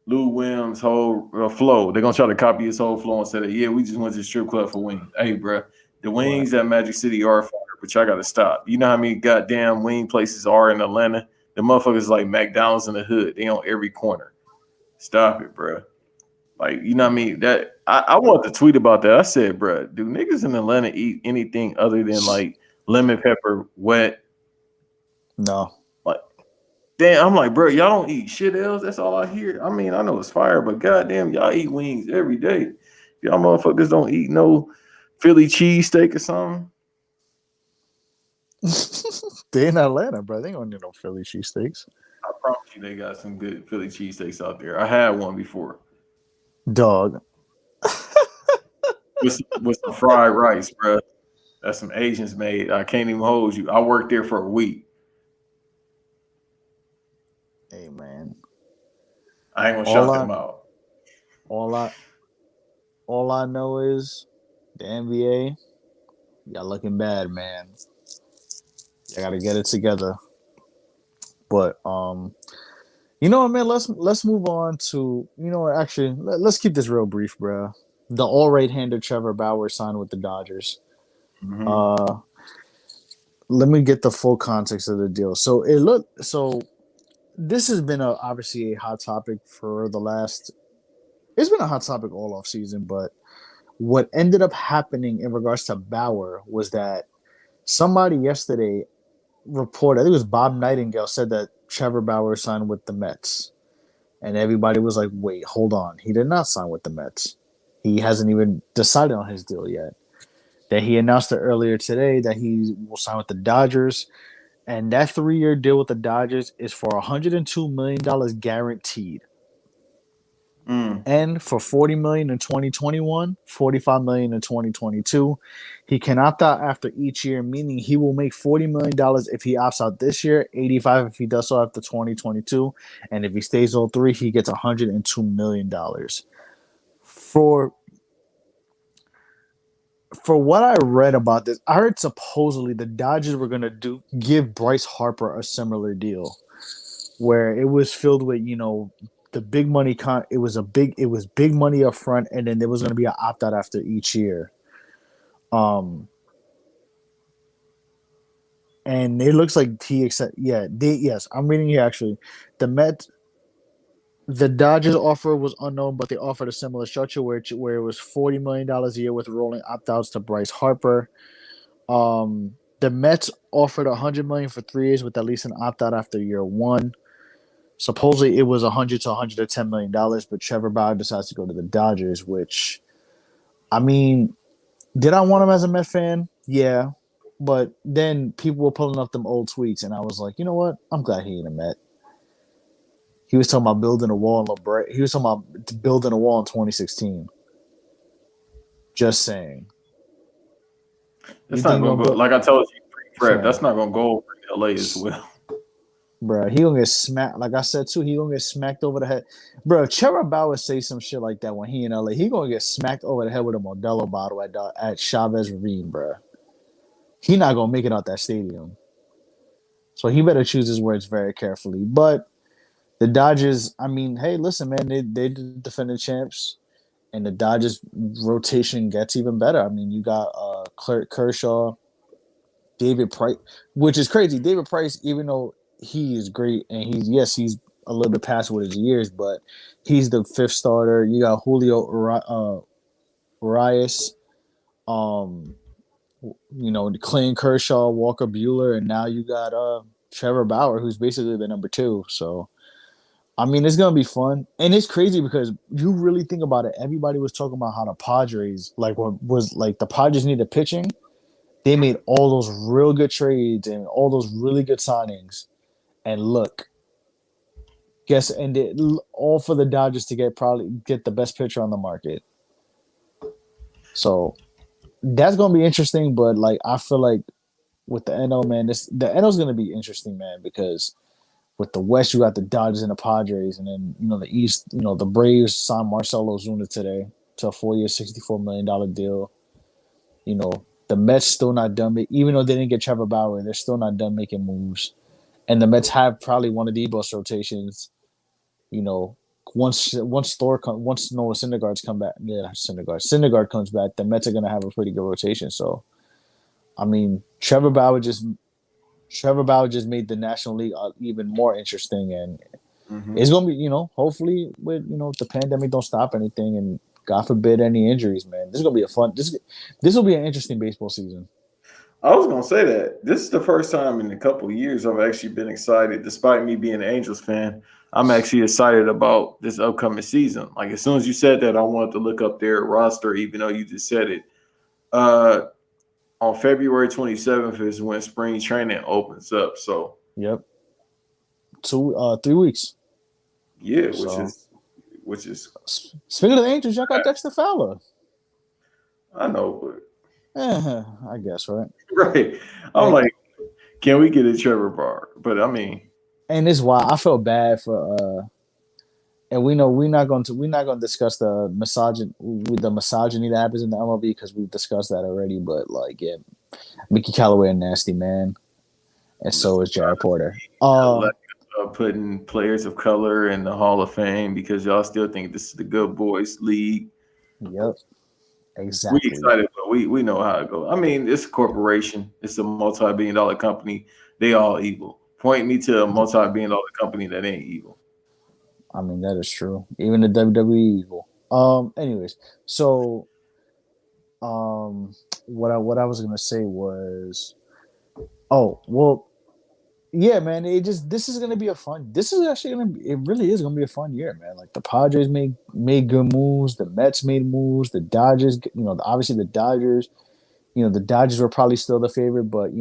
Lou Williams' whole flow. They're gonna try to copy his whole flow and say that, yeah, we just went to the strip club for wings. Hey, bro, the What? wings at Magic City are fire, but y'all gotta stop. You know how many goddamn wing places are in Atlanta? The motherfuckers like McDonald's in the hood. They on every corner. Stop it, bro. Like, you know what I mean? That I wanted to tweet about that. I said, bro, do niggas in Atlanta eat anything other than like lemon pepper wet? No. Like, damn, I'm like, bro, y'all don't eat shit else. That's all I hear. I mean, I know it's fire, but goddamn, y'all eat wings every day. Y'all motherfuckers don't eat no Philly cheesesteak or something. They in Atlanta, bro. They don't need no Philly cheesesteaks. I promise you, they got some good Philly cheesesteaks out there. I had one before Dog. with some fried rice, bro. That's some Asians made. I can't even hold you. I worked there for a week. Hey man. I ain't gonna All shout I them out. all I all I know is the NBA, y'all looking bad, man. You gotta get it together. But what, man, let's move on to what, actually let's keep this real brief, bro. The all right hander Trevor Bauer signed with the Dodgers. Mm-hmm. Uh let me get the full context of the deal. So this has been obviously a hot topic for the last it's been a hot topic all off season, but what ended up happening in regards to Bauer was that somebody yesterday reported, I think it was Bob Nightingale, said that Trevor Bauer signed with the Mets. And everybody was like, wait, hold on. He did not sign with the Mets. He hasn't even decided on his deal yet. That he announced it earlier today that he will sign with the Dodgers. And that 3 year deal with the Dodgers is for $102 million guaranteed. Mm. and for $40 million in 2021, $45 million in 2022. He can opt out after each year, meaning he will make $40 million if he opts out this year, 85 if he does so after 2022, and if he stays all three, he gets $102 million. For for what I read about this, I heard supposedly the Dodgers were gonna give Bryce Harper a similar deal, where it was filled with the big money. It was big money up front, and then there was gonna be an opt out after each year. Um, and it looks like he accept. Yeah, yes, I'm reading here actually. The Mets, the Dodgers offer was unknown, but they offered a similar structure where it was $40 million a year with rolling opt outs to Bryce Harper. The Mets offered $100 million for 3 years with at least an opt out after year one. Supposedly it was $100 to $110 million, but Trevor Bauer decides to go to the Dodgers. Which, I mean, did I want him as a Met fan? Yeah, but then people were pulling up them old tweets, and I was like, you know what? I'm glad he ain't a Met. He was talking about building a wall in LeBron. He was talking about building a wall in 2016. Just saying. You That's not think gonna gonna go. build? Like I told you, prep. Fam, That's not gonna go over in LA as well. bro, he gonna get smacked. Like I said too, he gonna get smacked over the head. Bro, if Trevor Bauer say some shit like that when he in LA, he gonna get smacked over the head with a Modelo bottle at Chavez Ravine, bro. He not gonna make it out that stadium. So he better choose his words very carefully. But the Dodgers, I mean, hey, listen, man, they defending champs, and the Dodgers rotation gets even better. I mean, you got Kershaw, David Price, which is crazy. David Price, even though he is great and he's a little bit past with his years, but he's the fifth starter. You got Julio Urias, um, Clayton Kershaw, Walker Bueller, and now you got Trevor Bauer, who's basically the number two. So I mean, it's gonna be fun, and it's crazy because you really think about it. Everybody was talking about how the Padres the Padres needed pitching. They made all those real good trades and all those really good signings, and look, all for the Dodgers to probably get the best pitcher on the market. So that's gonna be interesting. But like, I feel like with the NL, man, the NL's gonna be interesting, man, because with the West, you got the Dodgers and the Padres, and then the East, the Braves signed Marcell Ozuna today to a 4-year, $64 million deal. The Mets still not done, even though they didn't get Trevor Bauer, they're still not done making moves. And the Mets have probably one of the best rotations. You know, once Noah Syndergaard's come back, Syndergaard comes back, the Mets are gonna have a pretty good rotation. So, I mean, Trevor Bauer just made the National League even more interesting, and it's gonna be, hopefully with the pandemic don't stop anything, and God forbid any injuries, man. This is gonna be a fun. This will be an interesting baseball season. I was gonna say that this is the first time in a couple of years I've actually been excited, despite me being an Angels fan. I'm actually excited about this upcoming season. Like as soon as you said that, I wanted to look up their roster, even though you just said it. Uh, on February 27th is when spring training opens up. So Yep, 3 weeks. yeah, So which is speaking of the Angels, y'all got Dexter Fowler. I know, but I guess right. right. I'm And like, can we get a Trevor Bauer? But I mean, and it's why I feel bad for and we know we're not gonna discuss the misogyny that happens in the MLB because we've discussed that already. But like, yeah, Mickey Callaway a nasty man, and so is Jared Porter. putting players of color in the Hall of Fame because y'all still think this is the good boys league. Yep, We exactly. excited, but we know how it goes. I mean, it's a corporation. It's a multi-billion-dollar company. They all evil. Point me to a multi-billion-dollar company that ain't evil. I mean that is true. Even the WWE evil. Anyways, so what I was gonna say was, oh well, yeah, man. This is gonna be a fun. This is actually gonna be. It really is gonna be a fun year, man. Like the Padres made good moves. The Mets made moves. The Dodgers, obviously the Dodgers. The Dodgers were probably still the favorite, but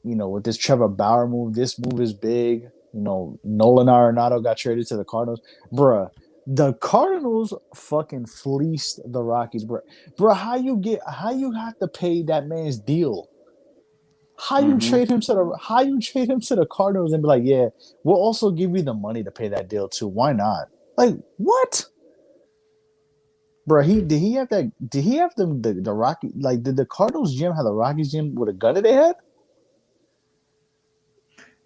with this Trevor Bauer move, this move is big. Nolan Arenado got traded to the Cardinals. Bruh, the Cardinals fucking fleeced the Rockies, bruh. Bruh, how you have to pay that man's deal? How you Mm-hmm. trade him to the Cardinals and be like, yeah, we'll also give you the money to pay that deal too. Why not? Like, what? Bro, did he have the Rocky, like, did the Cardinals GM have the Rockies GM with a gun in their head?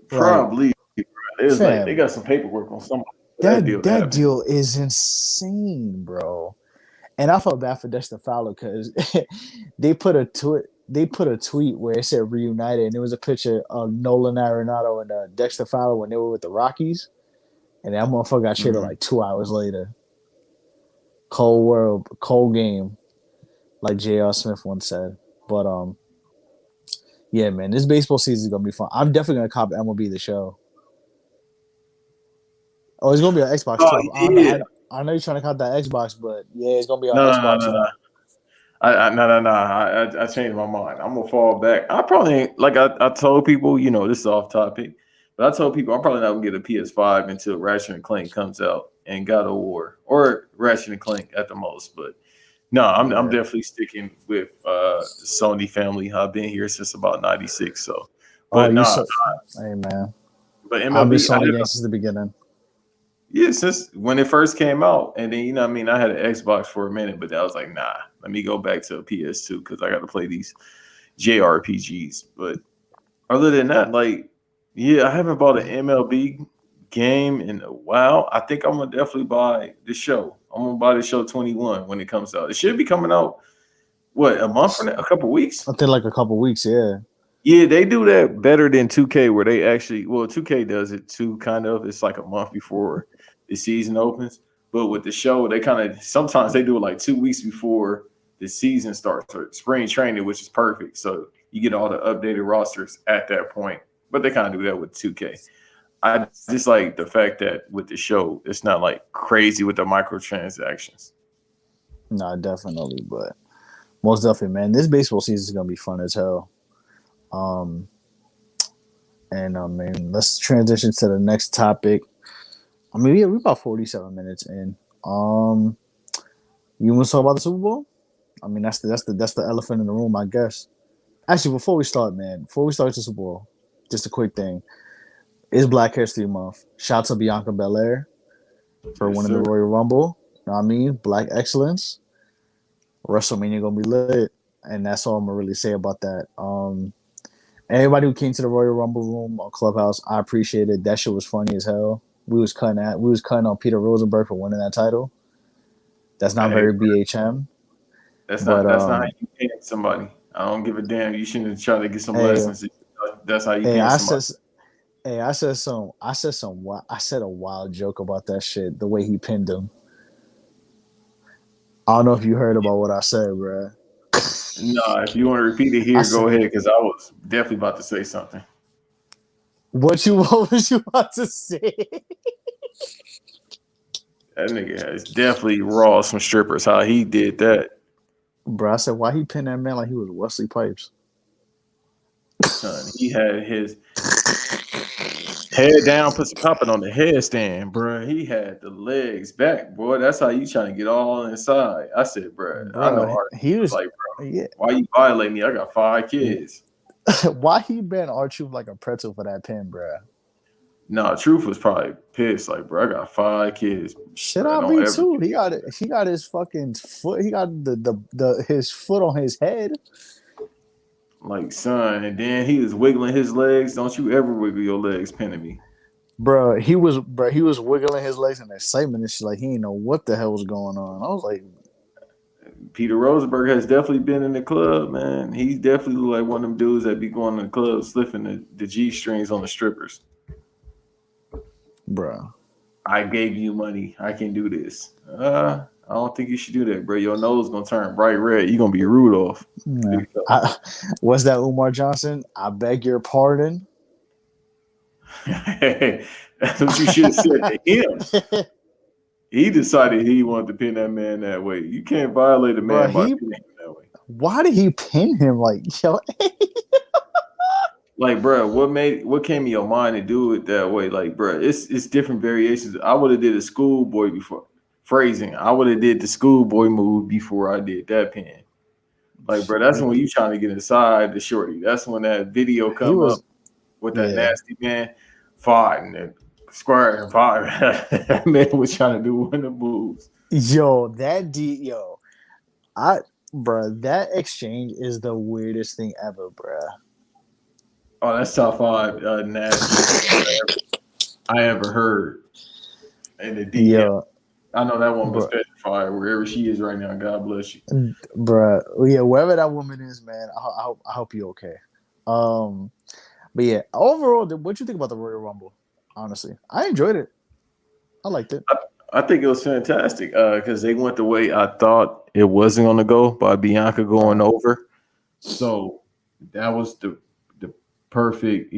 Like, Probably. It was like they fam, got some paperwork on somebody for that deal to that happen. deal is insane, bro. And I felt bad for Dexter Fowler because they put a tweet where it said reunited, and there was a picture of Nolan Arenado and Dexter Fowler when they were with the Rockies, and that motherfucker got traded Mm-hmm. like 2 hours later. Cold world, cold game, like J.R. Smith once said. But yeah, man, this baseball season is gonna be fun. I'm definitely gonna cop MLB The Show. Oh, it's gonna be on Xbox Oh too. yeah. I know you're trying to cop that Xbox, but yeah, it's gonna be on No, no, Xbox no, no. now. No. I changed my mind. I'm gonna fall back. I probably ain't, like I told people, this is off topic, but I told people I'm probably not gonna get a PS5 until Ratchet and Clank comes out and God of War or Ratchet and Clank at the most. But no, I'm Yeah. definitely sticking with the Sony family. I've been here since about '96. So, Oh, but you nah, so. Hey man, but I've been MLB, I Sony have gang since the beginning. yeah, since when it first came out, and then what I mean, I had an Xbox for a minute, but I was like, nah, let me go back to a PS2 because I got to play these JRPGs. But other than that, like, yeah, I haven't bought an MLB game in a while. I think I'm gonna definitely buy the show. I'm gonna buy the show 21 when it comes out. It should be coming out what, a month from now, a couple weeks. I think like a couple weeks. Yeah. Yeah, they do that better than 2K, where they actually, well, 2K does it too, kind of. It's like a month before the season opens. But with the show, they kind of sometimes they do it like 2 weeks before the season starts or spring training, which is perfect. So you get all the updated rosters at that point. But they kind of do that with 2K. I just like the fact that with the show, it's not like crazy with the microtransactions. No, definitely, but most definitely, man. This baseball season is gonna be fun as hell. Um, and I mean, let's transition to the next topic. I mean, yeah, we're about 47 minutes in. You want to talk about the Super Bowl? I mean, that's the elephant in the room, I guess. Actually, before we start, man, before we start the Super Bowl, just a quick thing. It's Black History Month. Shout out to Bianca Belair for Yes, winning the sir. Royal Rumble. You know what I mean? Black excellence. WrestleMania gonna be lit, and that's all I'm gonna really say about that. Everybody who came to the Royal Rumble room on Clubhouse, I appreciate it. That shit was funny as hell. We was cutting on Peter Rosenberg for winning that title. That's not Hey, very BHM, that's but not how you pin somebody. I don't give a damn. You shouldn't try to get some hey, lessons. That's how you hey, pin I somebody. said, hey, I said a wild joke about that shit. The way he pinned him. I don't know if you heard about what I said, bruh. No, if you want to repeat it I here, said, go ahead, because I was definitely about to say something. what was you about to say? That nigga has definitely raw some strippers. How he did that, Bro, I said, why he pinned that man like he was Wesley Pipes? son. He had his head down, put some popping on the headstand, bro. He had the legs back, boy. That's how you trying to get all inside. I said, bro, I know Bro, Art he was was, like, bro, yeah. why you violate me? I got 5 kids. Why he banned R-Truth like a pretzel for that pin, bro? Nah, Truth was probably pissed. Like, bro, I got 5 kids, Shit, bro. I'll Don't be ever too. get me. He got his fucking foot. He got the his foot on his head. Like, son, and then he was wiggling his legs. Don't you ever wiggle your legs pinning me. He was wiggling his legs in excitement and shit. Like he didn't know what the hell was going on. I was like, Peter Rosenberg has definitely been in the club, man. He's definitely like one of them dudes that be going to the club, slipping the G strings on the strippers. bro. I gave you money. I can do this. I don't think you should do that, bro. Your nose gonna turn bright red. You gonna be Rudolph. Nah. Big fella. Was that Umar Johnson? I beg your pardon. That's what you should have said to him. He decided he wanted to pin that man that way. You can't violate a Bro, man by pinning him that way. why did he pin him? Like, yo, Like, bro, what came in your mind to do it that way? Like, bro, it's different variations. I would have did a schoolboy before phrasing. I would have did the schoolboy move before I did that pin. Like, bro, that's when you trying to get inside the shorty. That's when that video He come up was, with that yeah. nasty man fighting and square and fighting. That man was trying to do one of the moves. Yo, I, bruh, that exchange is the weirdest thing ever, bruh. Oh, that's top five nastiest I ever heard in the DM. Yo, I know that one was bruh, specified wherever she is right now. God bless you. bruh. Yeah, wherever that woman is, man, I hope you okay. Um, but yeah, overall, what you think about the Royal Rumble? Honestly, I enjoyed it. I liked it. I think it was fantastic because they went the way I thought it wasn't going to go by Bianca going Right. over. So that was the perfect,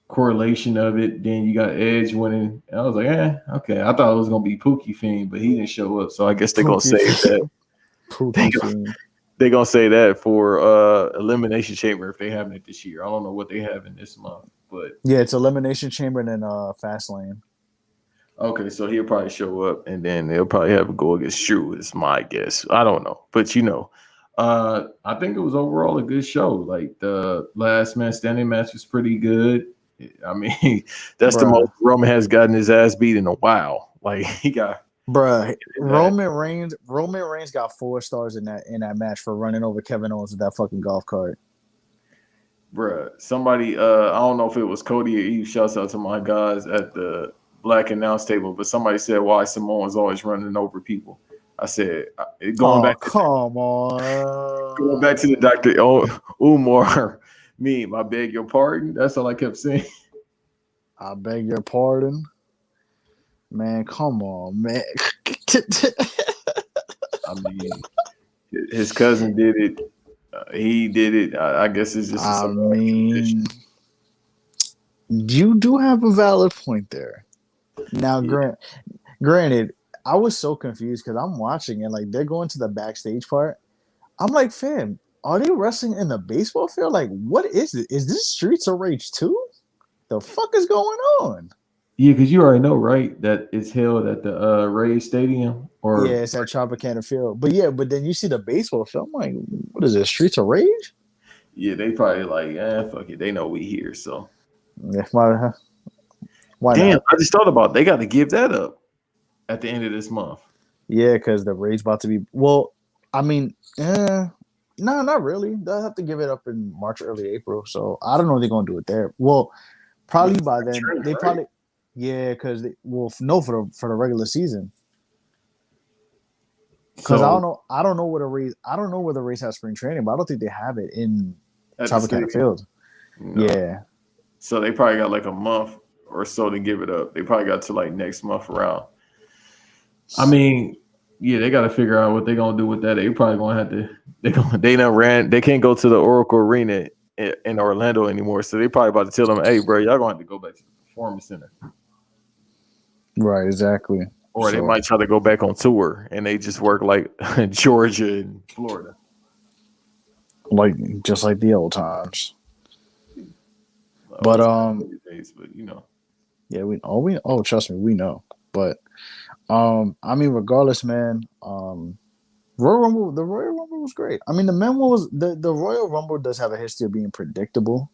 correlation of it. Then you got Edge winning. I was like, okay. I thought it was gonna be Pookie Fiend, but he didn't show up. So I guess they're gonna Pookie, save that. They Pookie gonna, Fiend. they gonna say that for Elimination Chamber if they have it this year. I don't know what they have in this month, but Yeah, it's Elimination Chamber and then Fastlane. okay, so he'll probably show up and then they'll probably have a go against Shrew, is my guess. I don't know. But I think it was overall a good show. Like the last man standing match was pretty good. I mean, that's the most Bruh. Roman has gotten his ass beat in a while. Like he got Bruh, that, Roman Reigns got 4 stars in that match for running over Kevin Owens with that fucking golf cart. bruh. Somebody, I don't know if it was Cody or Eve. Shouts out to my guys at the Black announce table, but somebody said why Samoa's always running over people. I said going Oh, back come going back to the on. Dr. Umar meme. I beg your pardon. That's all I kept saying. I beg your pardon. Man, come on, man. I mean, his cousin did it. He did it. I guess it's just a I Samoan tradition. mean, you do have a valid point there. Now, Yeah. granted, I was so confused because I'm watching it, like they're going to the backstage part. I'm like, fam, are they wrestling in the baseball field? Like, what is it? Is this Streets of Rage 2? The fuck is going on? Yeah, because you already know, right, that it's held at the Ray Stadium Yeah, or it's at Tropicana Field. But yeah, but then you see the baseball field. I'm like, what is this? Streets of Rage? yeah, they probably like, fuck it. They know we here. So Yeah, why damn, not? I just thought about it. They got to give that up at the end of this month. Yeah, because the Rage about to be. Well, I mean, no, not really. They'll have to give it up in March, early April. So I don't know if they're gonna do it there. Well, With probably the by spring then training, they right? probably well no for the regular season because So I don't know where the race has spring training, but I don't think they have it in at the Tropicana stadium, Field. no. Yeah, So they probably got like a month or so to give it up. They probably got to like next month around. I mean, yeah, they got to figure out what they're gonna do with that. They probably gonna have to. They done ran. They can't go to the Oracle Arena in Orlando anymore. So they probably about to tell them, "Hey, bro, y'all gonna have to go back to the Performance Center." right, exactly. Or they So might try to go back on tour and they just work like Georgia and Florida. like just like the old times, but Old time days, but yeah, trust me, we know, but I mean, regardless, man, the Royal Rumble was great. I mean, the men was the Royal Rumble does have a history of being predictable,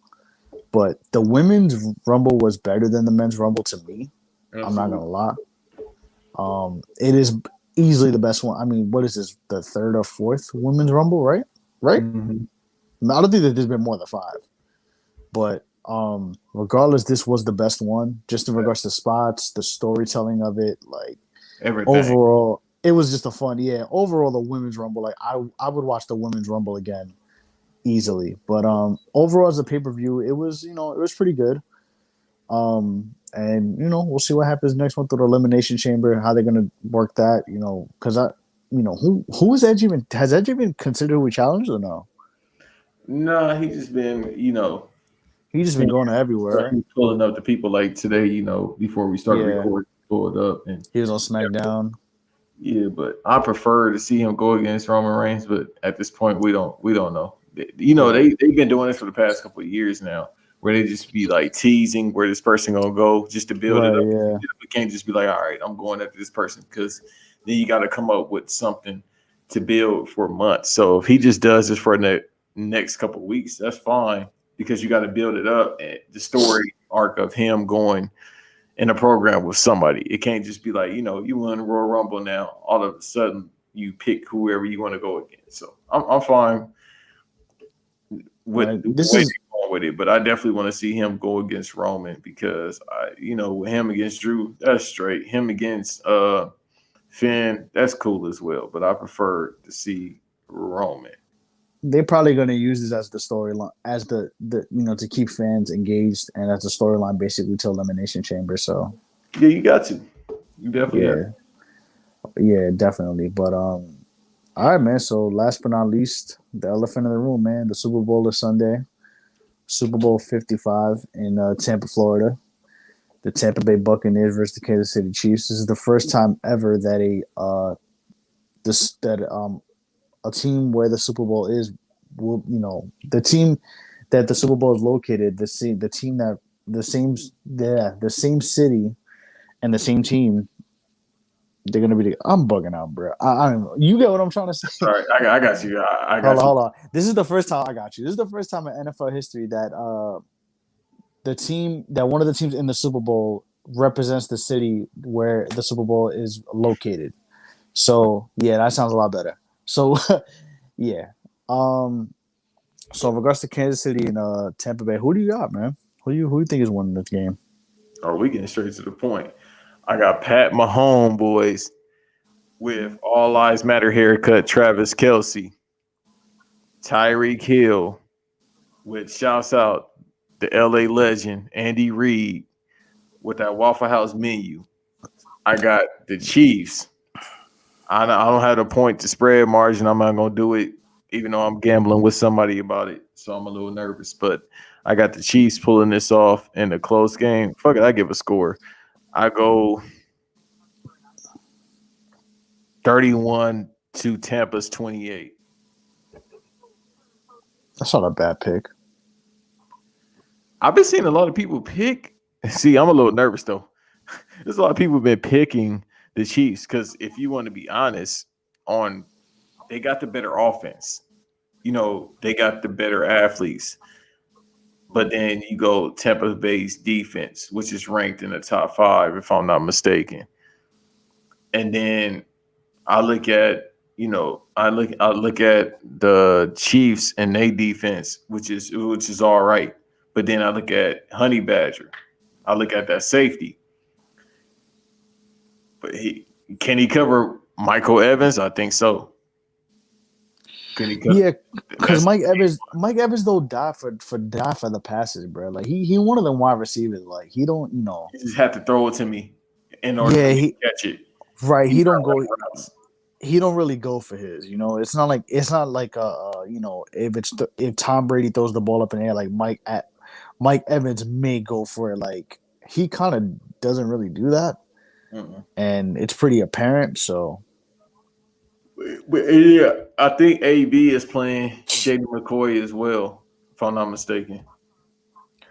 but the women's Rumble was better than the men's Rumble to me. I'm not absolutely. gonna lie. It is easily the best one. I mean, what is this? The third or fourth women's Rumble, right? Right? Mm-hmm. I don't think that there's been more than five, but regardless, this was the best one. Just in regards to spots, the storytelling of it, like Everything. overall, it was just a fun. Yeah, overall, the women's Rumble, like I would watch the women's Rumble again easily. But overall, as a pay per view, it was it was pretty good. And we'll see what happens next month with the Elimination Chamber, how they're gonna work that. Because who is Edge even has Edge even considered who he challenged or no? Nah, he just been, He just been seeing going everywhere. he's pulling up the people like today, before we started Yeah, recording, pulled up and he was on SmackDown. yeah, but I prefer to see him go against Roman Reigns, but at this point we don't know. You know, Right. they've been doing this for the past couple of years now, where they just be like teasing where this person gonna go just to build it Right. up. Yeah. We can't just be like, all right, I'm going after this person, because then you got to come up with something to build for months. So if he just does this for the next couple of weeks, that's fine, because you got to build it up. And the story arc of him going in a program with somebody, it can't just be like, you win the Royal Rumble now, all of a sudden you pick whoever you want to go against. So I'm fine with Right. the This way is they're going with it, but I definitely want to see him go against Roman, because with him against Drew, that's straight. Him against Finn, that's cool as well. But I prefer to see Roman. they're probably going to use this as the storyline, as the to keep fans engaged, and as the storyline basically to Elimination Chamber. So Yeah, you got to. You definitely have. yeah, yeah, definitely. But all right, man. So last but not least, the elephant in the room, man. The Super Bowl is Sunday. Super Bowl 55 in Tampa, Florida. The Tampa Bay Buccaneers versus the Kansas City Chiefs. This is the first time ever that a team where the Super Bowl is will the team that the Super Bowl is located, the team that the same city and the same team, they're gonna be. I'm bugging out, bro. I don't know. You get what I'm trying to say? All right, I got you. I Hold got on, you. hold on. This is the first time I got you. This is the first time in NFL history that the team that one of the teams in the Super Bowl represents the city where the Super Bowl is located. So yeah, that sounds a lot better. So yeah. Um so in regards to Kansas City and Tampa Bay, who do you got, man? Who do you think is winning this game? Are we getting straight to the point? I got Pat Mahomes, boys, with All Lives Matter haircut, Travis Kelsey, Tyreek Hill, with shouts out the LA legend, Andy Reid, with that Waffle House menu. I got the Chiefs. I don't have the point to spread margin. I'm not gonna do it, even though I'm gambling with somebody about it. So I'm a little nervous. But I got the Chiefs pulling this off in a close game. Fuck it, I give a score. I go 31 to Tampa's 28. That's not a bad pick. I've been seeing a lot of people pick. See, I'm a little nervous though. There's a lot of people been picking the Chiefs, because if you want to be honest, on they got the better offense. They got the better athletes. But then you go Tampa Bay's defense, which is ranked in the top 5, if I'm not mistaken. And then I look at, I look at the Chiefs and their defense, which is all right. But then I look at Honey Badger. I look at that safety. But can he cover Michael Evans? I think so. Can he cover? Yeah, because That's Mike Evans though die for the passes, bro. Like he one of them wide receivers. Like he don't You just have to throw it to me in order for yeah me he to catch it. right He's he not don't go like routes. he don't really go for his. It's not like if Tom Brady throws the ball up in the air like Mike Evans may go for it. Like he kind of doesn't really do that, Mm-mm. and it's pretty apparent. So But yeah, I think AB is playing Shady McCoy as well, if I'm not mistaken.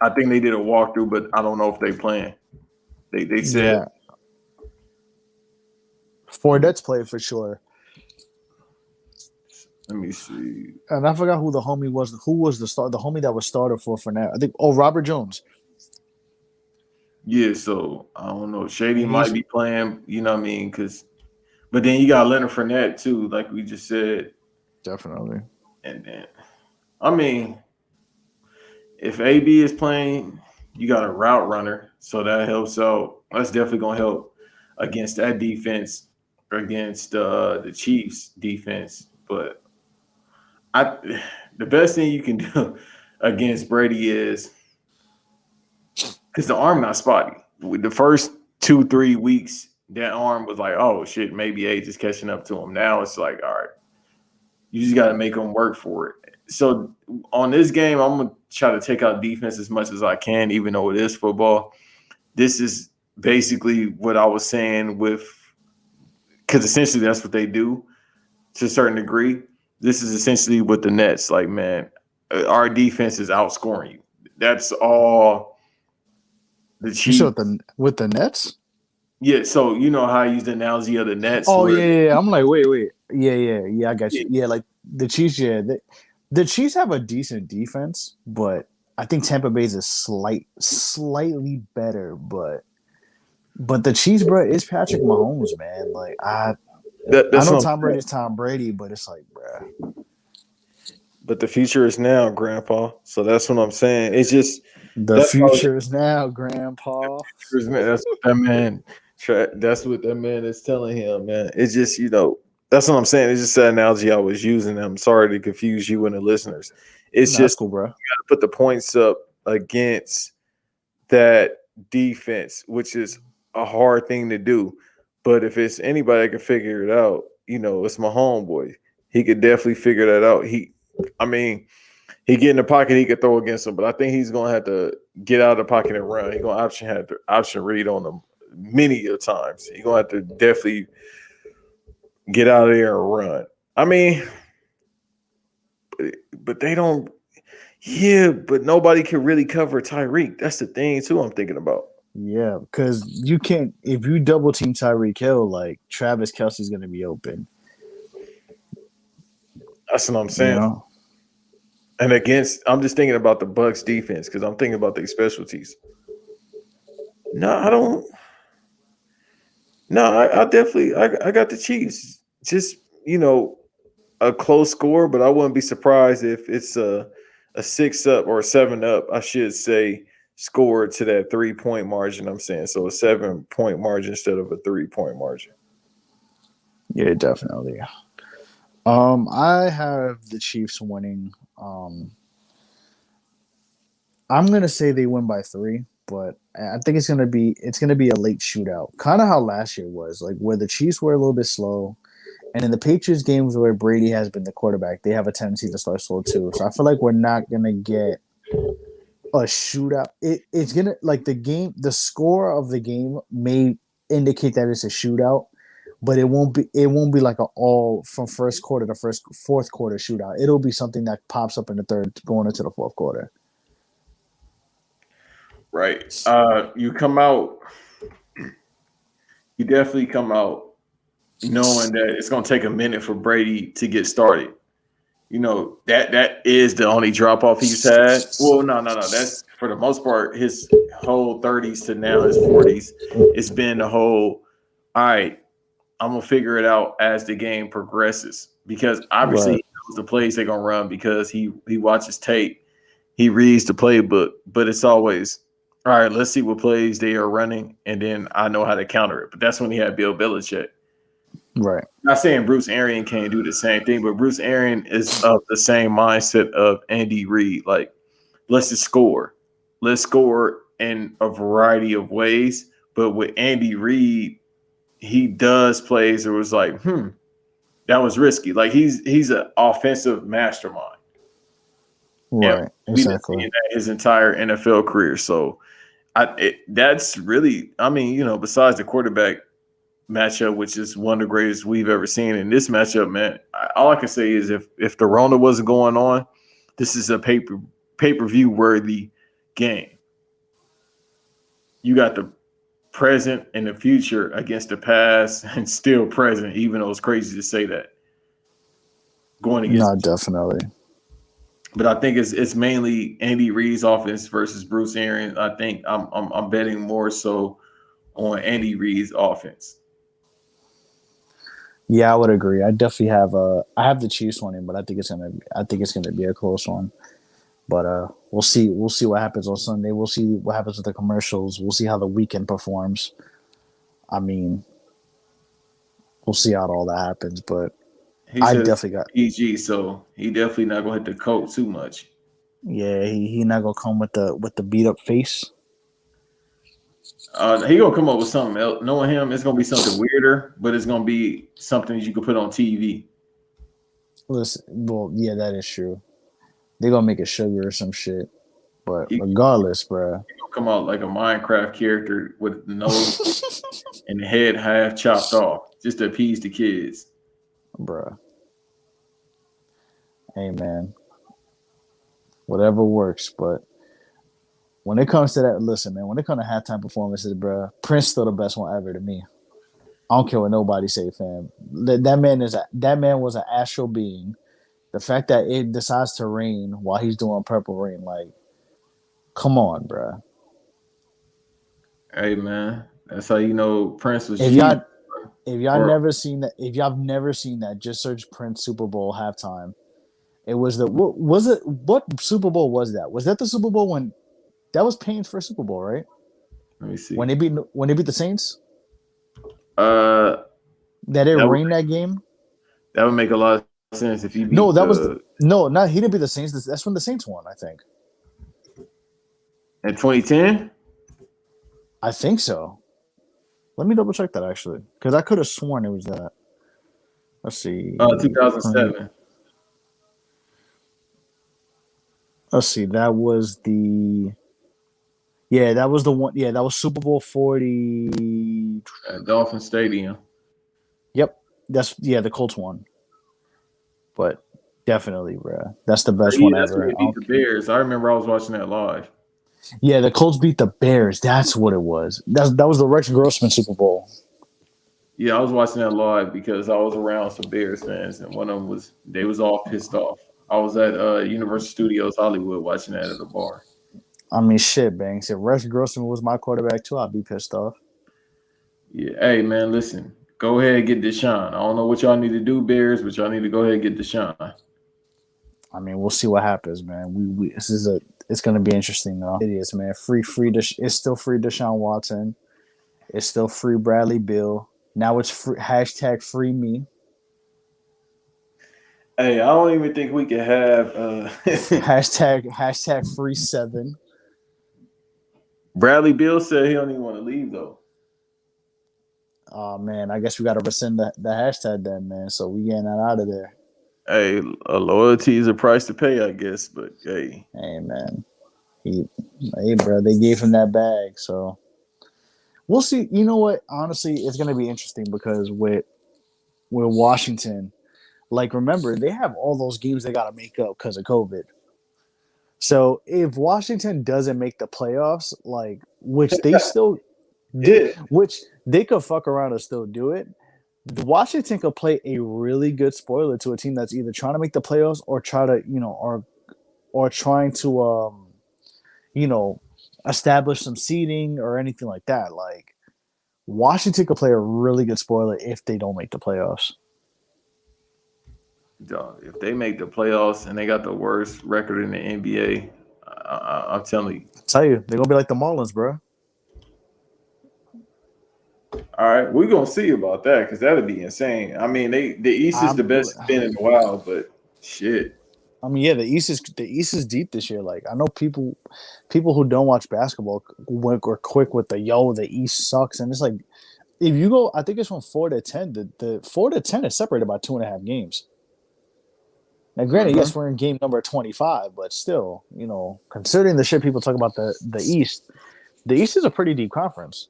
I think they did a walkthrough, but I don't know if they playing. They said, yeah, Fournette's played for sure. let me see. And I forgot who the homie was. Who was the start? The homie that was starter for Fournette. I think. Oh, Robert Jones. Yeah, so I don't know. Shady And might he's be playing, you know what I mean? But then you got Leonard Fournette too, like we just said. definitely. And then, I mean, if AB is playing, you got a route runner, so that helps out. That's definitely gonna help against that defense, against the Chiefs defense. But the best thing you can do against Brady is, because the arm not spotty. With the first 2-3 weeks, that arm was like, oh shit, maybe age is catching up to him. Now it's like, all right, you just got to make them work for it. So on this game, I'm gonna try to take out defense as much as I can, even though it is football. This is basically what I was saying with, because essentially that's what they do to a certain degree. This is essentially what the Nets like, man. Our defense is outscoring you. That's all the You said Chiefs. with the Nets? Yeah, so you know how I use the analogy of the Nets, Oh where yeah. I'm like, wait. Yeah. I got you. Yeah, like the Chiefs. Yeah, the Chiefs have a decent defense, but I think Tampa Bay's is slightly better. But the Chiefs, bro, is Patrick Mahomes, man. Like I that's know what I'm Tom saying. Brady's Tom Brady, but it's like, bro, But the future is now, Grandpa. So that's what I'm saying. It's just the that's all. future is now, Grandpa. That's what that man. That's what that man is telling him, man. It's just that's what I'm saying. It's just that analogy I was using. I'm sorry to confuse you and the listeners. It's No, that's just cool, bro. put the points up against that defense, which is a hard thing to do. But if it's anybody that can figure it out, it's my homeboy. He could definitely figure that out. I mean, he get in the pocket, he could throw against him, but I think he's gonna have to get out of the pocket and run. He's gonna have to option read on them many a times. He's gonna have to definitely get out of there and run. I mean, but they don't. Yeah, but nobody can really cover Tyreek. That's the thing too. I'm thinking about. Yeah, because you can't if you double team Tyreek Hill, like Travis Kelsey's gonna be open. That's what I'm You saying. know? And I'm just thinking about the Bucks defense because I'm thinking about their specialties. No, I don't. No, I definitely I got the Chiefs. Just a close score, but I wouldn't be surprised if it's a 6-up or a 7-up. I should say score to that 3-point margin. I'm saying so a 7-point margin instead of a 3-point margin. Yeah, definitely. I have the Chiefs winning. I'm gonna say they win by 3, but I think it's gonna be a late shootout, kind of how last year was, like where the Chiefs were a little bit slow, and in the Patriots games where Brady has been the quarterback, they have a tendency to start slow too. So I feel like we're not gonna get a shootout. It's gonna like the score of the game may indicate that it's a shootout, but it won't be like a all from first quarter to first fourth quarter shootout. It'll be something that pops up in the third going into the fourth quarter. Right. You definitely come out knowing that it's going to take a minute for Brady to get started. That is the only drop off he's had. Well, no. That's for the most part his whole 30s to now his 40s. It's been the whole. All right, I'm gonna figure it out as the game progresses because obviously Right, he knows the plays they're gonna run because he watches tape, he reads the playbook. But it's always all right. Let's see what plays they are running, and then I know how to counter it. But that's when he had Bill Belichick. right, Not saying Bruce Arian can't do the same thing, but Bruce Arian is of the same mindset of Andy Reid. Like, let's just score. Let's score in a variety of ways. But with Andy Reid, he does plays that was like, that was risky. Like he's an offensive mastermind. And right. we've been Exactly. seeing that his entire NFL career. So that's really, I mean, besides the quarterback matchup, which is one of the greatest we've ever seen in this matchup, man. All I can say is if the Rona wasn't going on, this is a pay per view worthy game. You got the present and the future against the past, and still present, even though it's crazy to say that going against. No, definitely. But I think it's mainly Andy Reid's offense versus Bruce Arians. I think I'm betting more so on Andy Reid's offense. Yeah, I would agree. I have the Chiefs winning, but I think it's gonna be a close one. But we'll see what happens on Sunday. We'll see what happens with the commercials. We'll see how the weekend performs. I mean, we'll see how all that happens. But He I said it's definitely got PG, so he definitely not gonna hit the coat too much. yeah. He not gonna come with the beat up face. He gonna come up with something else. Knowing him, it's gonna be something weirder, but it's gonna be something that you can put on TV. Listen, well, yeah, that is true. They gonna make it sugar or some shit. But He regardless, bruh, gonna come out like a Minecraft character with the nose and the head half chopped off, just to appease the kids. bruh. Hey man, whatever works. But when it comes to that, listen, man. When it comes to halftime performances, bro, Prince still the best one ever to me. I don't care what nobody say, fam. That man was an astral being. The fact that it decides to rain while he's doing Purple Rain, like, come on, bro. Hey man, that's how you know Prince was If cheating. y'all if y'all Or never seen that, if y'all have never seen that, just search Prince Super Bowl halftime. It was the what was it? What Super Bowl was that? Was that the Super Bowl when that was Payne's first Super Bowl, right? let me When see. they beat the Saints, Uh, that it that would rained that game. that would make a lot of sense if he No, beat that was the no, not he didn't beat the Saints. That's when the Saints won. I think. in 2010. I think so. Let me double check that actually, because I could have sworn it was that. Let's see. 2007. Let's see. That was the yeah. That was the one. Yeah, that was Super Bowl 40. At Dolphin Stadium. Yep. That's yeah. The Colts won, but definitely, bro. That's the Or best he, one that's when ever. he beat the Bears. I remember I was watching that live. Yeah, the Colts beat the Bears. That's what it was. That was the Rex Grossman Super Bowl. Yeah, I was watching that live because I was around some Bears fans, and one of them was they was all pissed off. I was at Universal Studios Hollywood watching that at a bar. I mean, shit, Banks. If Rex Grossman was my quarterback too, I'd be pissed off. Yeah, hey man, listen, go ahead and get Deshaun. I don't know what y'all need to do, Bears, but y'all need to go ahead and get Deshaun. I mean, we'll see what happens, man. We this is a it's gonna be interesting though. It is, man. It's still free Deshaun Watson. It's still free Bradley Bill. Now it's free, hashtag free me. Hey, I don't even think we can have Hashtag free seven. Bradley Bill said he don't even want to leave though. Oh man, I guess we gotta rescind the hashtag then, man. So we getting that out of there. Hey, a loyalty is a price to pay, I guess. But hey, Hey man. He hey bro, they gave him that bag, so we'll see. You know what? Honestly, it's gonna be interesting because with Washington, like remember, they have all those games they gotta make up because of COVID. So if Washington doesn't make the playoffs, like yeah, which they could fuck around and still do it, Washington could play a really good spoiler to a team that's either trying to make the playoffs or try to, or trying to you know, establish some seeding or anything like that. Like Washington could play a really good spoiler if they don't make the playoffs. dog, if they make the playoffs and they got the worst record in the NBA, I'm telling you. I tell you, they're gonna be like the Marlins, bro. All right, we're gonna see about that because that'd be insane. I mean, the East is the I'm, best it's been in a while, but shit. I mean, yeah, the East is deep this year. Like I know people who don't watch basketball were quick with the East sucks, and it's like if you go, I think it's from 4 to 10. The 4 to 10 is separated by 2.5 games. Now, granted, Hmm. yes, we're in game number 25, but still, considering the shit people talk about the East is a pretty deep conference.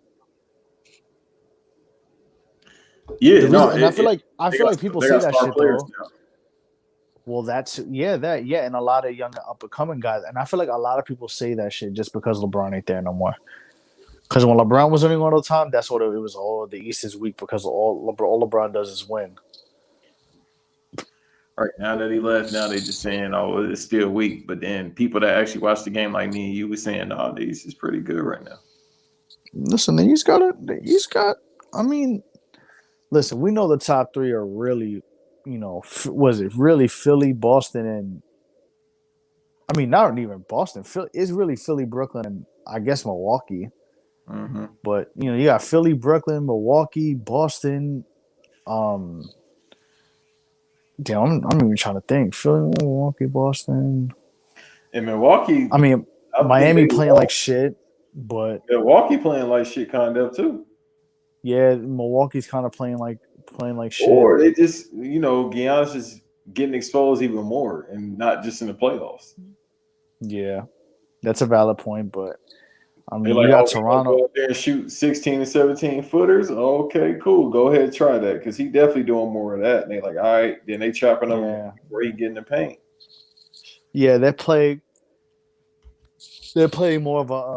Yeah, The no, reason, and I they feel got like people they say got that star shit players though. now. Well, and a lot of young up and coming guys, and I feel like a lot of people say that shit just because LeBron ain't there no more. Because when LeBron was winning all the time, that's what it was. All the East is weak because all LeBron does is win. Right now that he left, now they just saying, "Oh, it's still weak." But then people that actually watch the game, like me and you, was saying, "Oh, the East is pretty good right now." Listen, he's got. I mean, listen, we know the top three are really, was it really Philly, Boston, and I mean not even Boston. Philly is really Philly, Brooklyn, and I guess Milwaukee. Hmm. But you got Philly, Brooklyn, Milwaukee, Boston. Um, damn, I'm even trying to think. Philly, Milwaukee, Boston. In Milwaukee, I mean, I think Miami they playing like shit, but Milwaukee playing like shit, kind of too. yeah, Milwaukee's kind of playing like shit. Or they just, Giannis is getting exposed even more, and not just in the playoffs. Yeah, that's a valid point, but I They're mean, you like, got "Oh, we gonna Toronto. go out there and shoot 16 and 17 footers." Okay, cool. Go ahead, and try that because he definitely doing more of that. And they like, all right. Then they chopping him Yeah, before he get in the paint. Yeah, they're playing more of a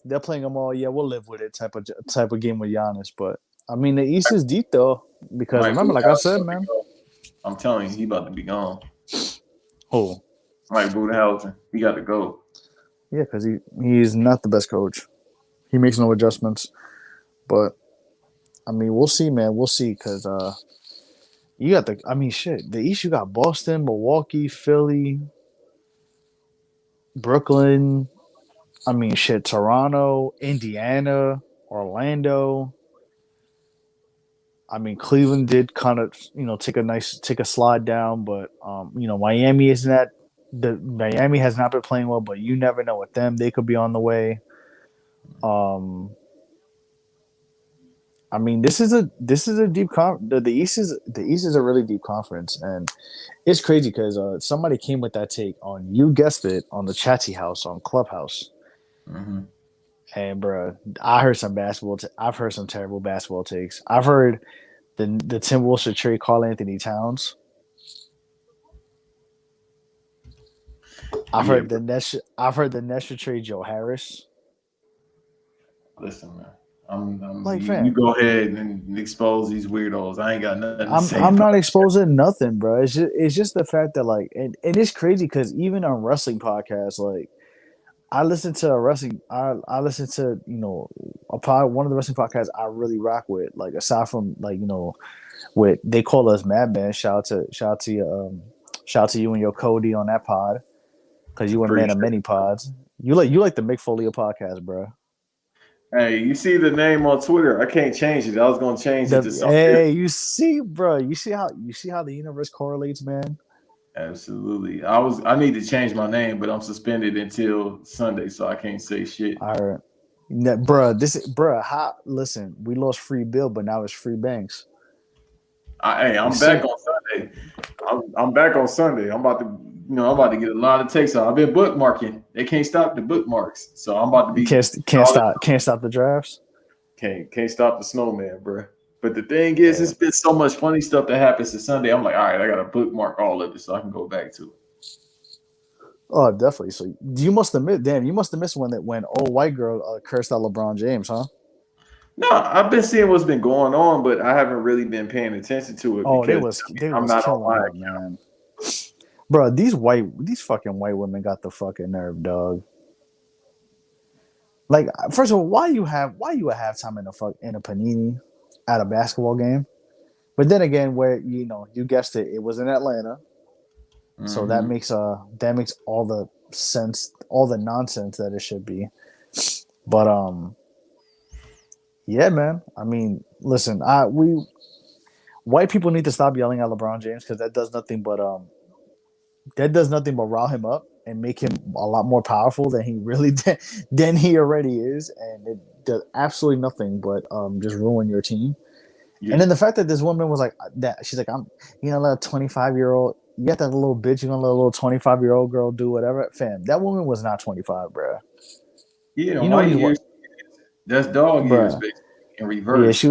they're playing a more we'll live with it type of game with Giannis. But I mean the East is deep though because Mike remember, like I Budenholzer said, about to man. go. I'm telling you, he about to be gone. Oh Mike Budenholzer, he got to go. yeah, because he's not the best coach. He makes no adjustments. But I mean, we'll see, man. We'll see because you got the. I mean, shit. The East, you got Boston, Milwaukee, Philly, Brooklyn. I mean, shit. Toronto, Indiana, Orlando. I mean, Cleveland did kind of take a slide down, but Miami isn't that. The Miami has not been playing well, but you never know with them. They could be on the way. Um, I mean, this is a deep the East is a really deep conference, and it's crazy because somebody came with that take on you guessed it on the Chatty House on Clubhouse, Hmm. and bro, I heard some basketball. I've heard some terrible basketball takes. I've heard the Timberwolves should trade Karl Anthony Towns. I've Yeah, heard the bro. Nets. I've heard the Nets should trade Joe Harris. Listen, man. You, Like, you fam, go ahead and expose these weirdos. I ain't got nothing to I'm say I'm about not it. exposing nothing, bro. It's just the fact that like, and it's crazy because even on wrestling podcasts, like I listen to a wrestling. I listen to one of the wrestling podcasts I really rock with. Like aside from like what they call us Madman. Shout out to you and your Cody on that pod because you were a man of Appreciate many it. pods. You like the Mick Foley podcast, bro. Hey, you see the name on Twitter? I can't change it. I was gonna change it The to something hey, different. you see, bro. You see how the universe correlates, man. Absolutely. I need to change my name, but I'm suspended until Sunday, so I can't say shit. All right. Bruh, listen, we lost free Bill, but now it's free Banks. Hey, You I'm back see? on Sunday. I'm back on Sunday. I'm about to get a lot of takes out. I've been bookmarking. They can't stop the bookmarks, so I'm about to You be can't all the stop the drafts. can't stop the snowman, bro. But the thing is, Hey, it's been so much funny stuff that happens to Sunday. I'm like, all right, I gotta bookmark all of it so I can go back to it. oh, definitely. So you must have missed when old white girl cursed out LeBron James, huh? No, I've been seeing what's been going on, but I haven't really been paying attention to it Oh, they because was I mean, they I'm was not on killing my her, account. man. Bro, these fucking white women got the fucking nerve, dog. Like, first of all, why you at halftime in a panini at a basketball game? But then again, where you guessed it, it was in Atlanta, so that Hmm. makes all the sense, all the nonsense that it should be. But yeah, man. I mean, listen, I we white people need to stop yelling at LeBron James because that does nothing but rile him up and make him a lot more powerful than he already is, and it does absolutely nothing but just ruin your team. And Yeah, then the fact that this woman was like that, she's like, I'm let a 25-year-old, you got that little bitch, you're gonna let a little 25-year-old girl do whatever. Fam, that woman was not 25, bro. yeah. You know White these what, years, that's dog years, bruh. basically in Yeah, reverse,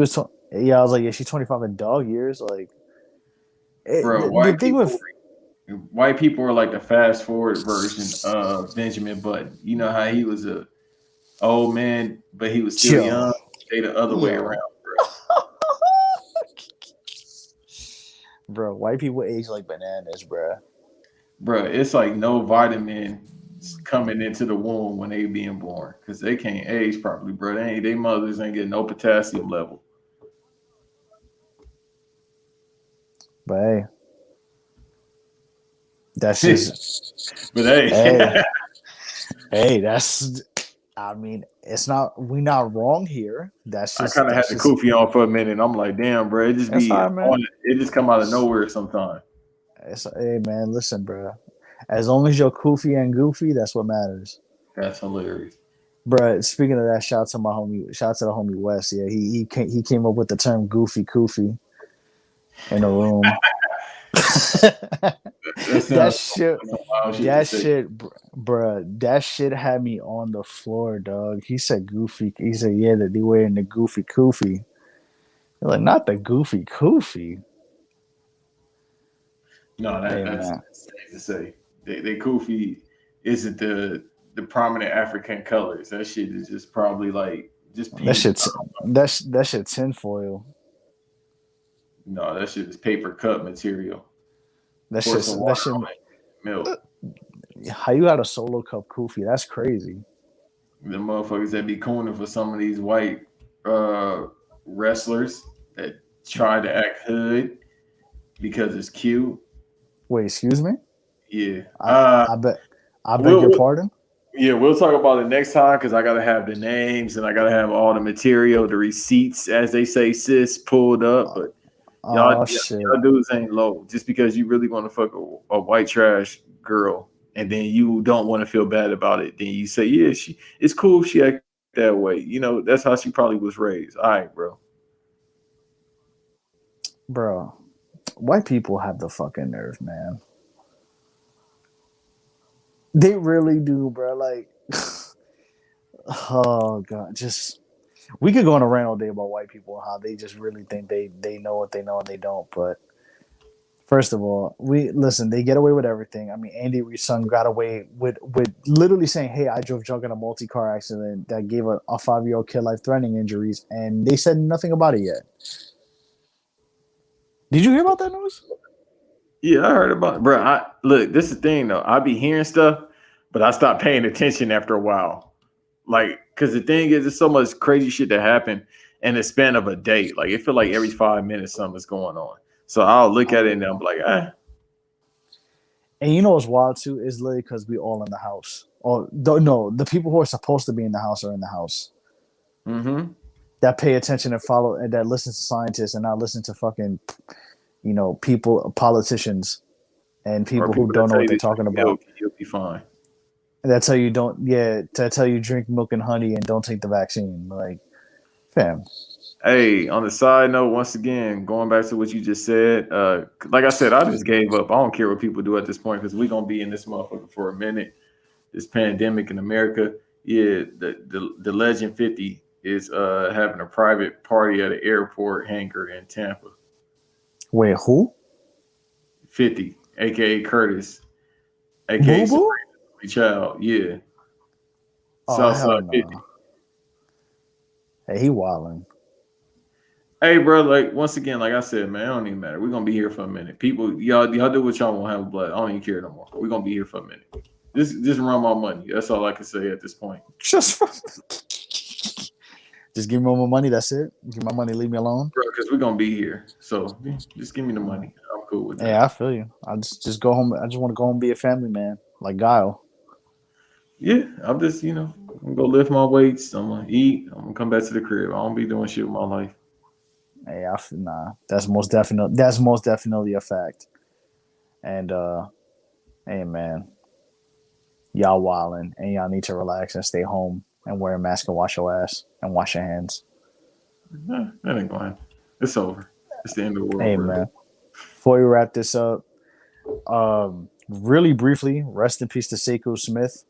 yeah, I was like, yeah, she's 25 in dog years. Like, bro. the thing with, White people are like the fast forward version of Benjamin Button. You know how he was a old man, but he was still yo, young. They the other way around, yo, bro, white people age like bananas, bro. bro. It's like no vitamin coming into the womb when they being born because they can't age properly, bro. They mothers ain't getting no potassium level. But hey, that's just, But hey, hey, hey, that's, I mean, it's not, we not wrong here. That's I just, kind of had that's the just, kufi on for a minute. I'm like, damn, bro, it just that's be all right, on. man. It just come out of nowhere sometimes. Hey, man, listen, bro. As long as you're goofy and goofy, that's what matters. That's hilarious. Bro, speaking of that, shout out to the homie West. Yeah, he came up with the term goofy koofy in the room. That that sounds shit, like a wild shit to that say. shit, bruh, that shit had me on the floor, dog. He said goofy. He said, yeah, that they wearing the goofy koofy. You're like, not the goofy koofy. No, Hey, that's man. insane to say. They kufi isn't the prominent African colors. That shit is just probably like just That pink. shit's that shit tinfoil. No, that shit is paper cut material. That Pour shit's some that water shit. on it, milk. How you got a solo cup kufi? That's crazy. The motherfuckers that be cooning for some of these white uh, wrestlers that try to act hood because it's cute. Wait, excuse me. Yeah. I I bet. I beg We'll, your we'll pardon. yeah, we'll talk about it next time because I gotta have the names and I gotta have all the material, the receipts, as they say, sis, pulled up. But Oh shit, y'all dudes ain't low. Just because you really want to fuck a white trash girl and then you don't want to feel bad about it, then you say, yeah, it's cool if she act that way. That's how she probably was raised. All right, bro. bro. White people have the fucking nerve, man. They really do, bro. Like, oh god, just we could go on a rant all day about white people and how they just really think they know what they know and they don't. But first of all, we listen. They get away with everything. I mean, Andy Reid's son got away with literally saying, "Hey, I drove drunk in a multi-car accident that gave a 5-year-old kid life-threatening injuries," and they said nothing about it yet. Did you hear about that news? Yeah, I heard about it. Bro, look, this is the thing though. I be hearing stuff, but I stopped paying attention after a while. Like, cause the thing is, there's so much crazy shit that happened in the span of a day. Like, it feel like every 5 minutes something's going on. So I'll look at it and I'm like, And you know what's wild too is literally because we all in the house. Or no, the people who are supposed to be in the house are in the house. mm-hmm. That pay attention and follow and that listen to scientists and not listen to fucking people, politicians, and Or people who people that don't know tell what you they're to talking drink about. milk, you'll be fine. And that's how you don't. Yeah, to tell you drink milk and honey and don't take the vaccine. Like, fam. Hey, on the side note, once again, going back to what you just said, like I said, I just gave up. I don't care what people do at this point because we're gonna be in this motherfucker for a minute. This pandemic in America, yeah, the Legend 50 is having a private party at an airport hangar in Tampa. Wait, who? 50, aka Curtis, aka Boo Boo? Sabrina Child, yeah, Oh hell Southside 50. no! Hey, he wildin'. Hey, bro, like once again, like I said, man, it don't even matter. We're gonna be here for a minute. People, y'all do what y'all want to have blood. I don't even care no more. We're gonna be here for a minute. Just run my money. That's all I can say at this point. Just for, just give me more money. That's it. Give me my money. Leave me alone. Bro, because we're gonna be here. So yeah, just give me the money. I'm cool with that. Yeah, I feel you. I just go home. I just want to go home and be a family man, like Guile. Yeah, I'm just, I'm gonna go lift my weights. I'm gonna eat. I'm gonna come back to the crib. I don't be doing shit with my life. Hey, nah. That's most definitely. That's most definitely a fact. And hey man, y'all wildin', and y'all need to relax and stay home and wear a mask and wash your ass and wash your hands. That ain't going. It's over. It's the end of the world, Hey bro. man, before we wrap this up, really briefly, rest in peace to Sekou Smith.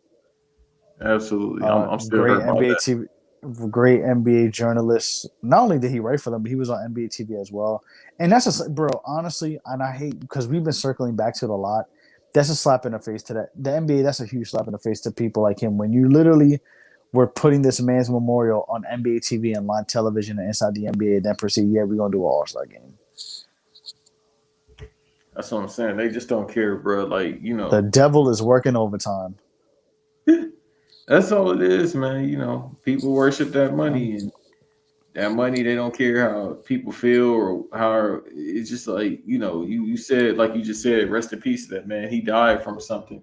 Absolutely. I'm still Great hurt about NBA that. TV, great NBA journalist. Not only did he write for them, but he was on NBA TV as well. And that's just, bro, honestly, and I hate because we've been circling back to it a lot. That's a slap in the face to that. The NBA, that's a huge slap in the face to people like him when you literally were putting this man's memorial on NBA TV and live television and inside the NBA, and then proceed, yeah, we're going to do an All Star game. That's what I'm saying. They just don't care, bro. Like, The devil is working overtime. that's all it is, man. People worship that money, and that money, they don't care how people feel or how it's just like, you said, like you just said, rest in peace to that man. He died from something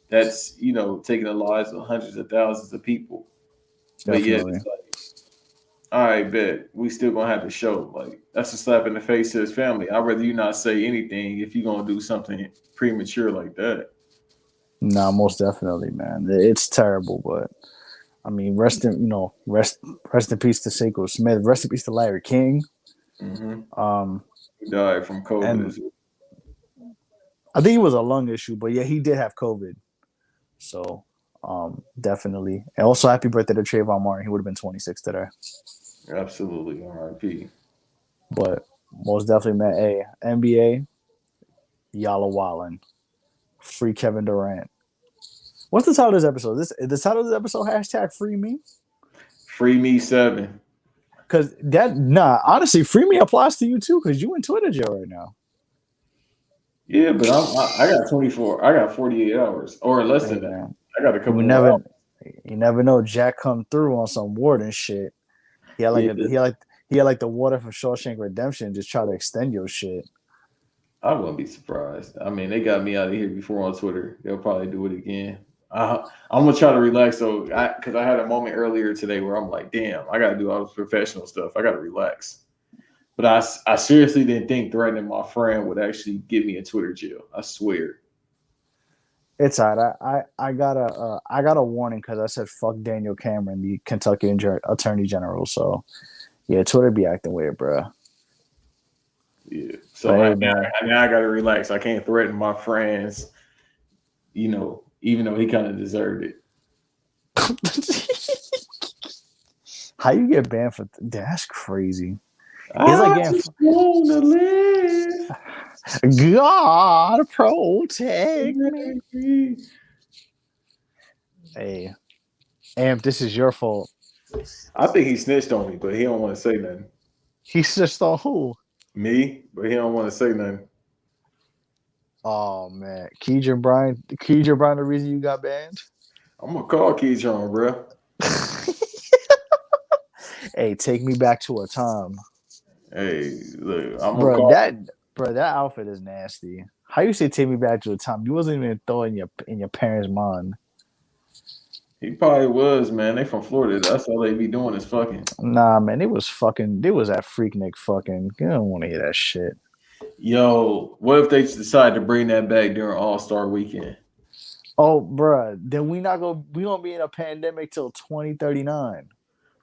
that's, taking the lives of hundreds of thousands of people. But yet, Definitely. it's like, all right, bet we still gonna have the show. Like, that's a slap in the face to his family. I'd rather you not say anything if you're gonna do something premature like that. Nah, most definitely, man. It's terrible, but I mean, rest in peace to Seiko Smith. Rest in peace to Larry King. Hmm. Um, He died from COVID. and I think it was a lung issue, but yeah, he did have COVID. So, definitely. And also, happy birthday to Trayvon Martin. He would have been 26 today. Absolutely, R.I.P. But most definitely, man. Hey, NBA, y'all are wildin'. Free Kevin Durant. What's the title of this episode? The title of this episode hashtag free me. Free me 7. Cause honestly, free me applies to you too, because you in Twitter jail right now. Yeah, but I got 24. I got 48 hours or less Hey than that. man, I got a couple you more hours. never you never know. Jack come through on some warden shit. He had like Yeah, a he had like the water from Shawshank Redemption. Just try to extend your shit. I wouldn't be surprised. I mean, they got me out of here before on Twitter. They'll probably do it again. I'm gonna try to relax though, because I had a moment earlier today where I'm like, damn, I gotta do all this professional stuff. I gotta relax. But I seriously didn't think threatening my friend would actually get me in Twitter jail. I swear. It's alright. I got a warning because I said fuck Daniel Cameron, the Kentucky Attorney General. So yeah, Twitter be acting weird, bro. Yeah. But So hey, man. now I gotta relax. I can't threaten my friends, even though he kind of deserved it. How you get banned for that's crazy. He's like I getting just wanna live. God protect me. Hey, Amp, this is your fault. I think he snitched on me, but he don't want to say nothing. He's just on who? Me, but he don't want to say nothing. Oh man, Keegan Bryan, the reason you got banned. I'm gonna call Keytron, bro. Hey, take me back to a time, Hey, look, I'm gonna bro. call. That outfit is nasty. How you say take me back to a time? You wasn't even throwing in your parents' mind. He probably was, man. They from Florida. That's all they be doing is fucking. Nah, man, it was fucking. It was that Freaknik fucking. You don't want to hear that shit. Yo, what if they decide to bring that back during All Star Weekend? Oh, bruh, then we gonna be in a pandemic till 2039.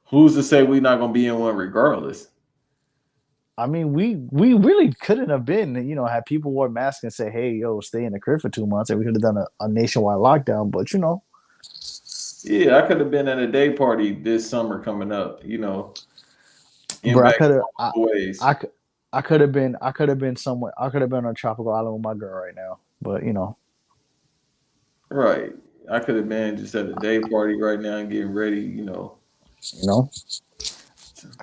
Who's to say we not gonna be in one regardless? I mean, we really couldn't have been, had people wore masks and say, "Hey, yo, stay in the crib for 2 months," and we could have done a nationwide lockdown. But Yeah, I could have been at a day party this summer coming up. bro, Impact ways. I could have been somewhere. I could have been on a tropical island with my girl right now. But Right. I could have been just at a day party right now and getting ready. you know,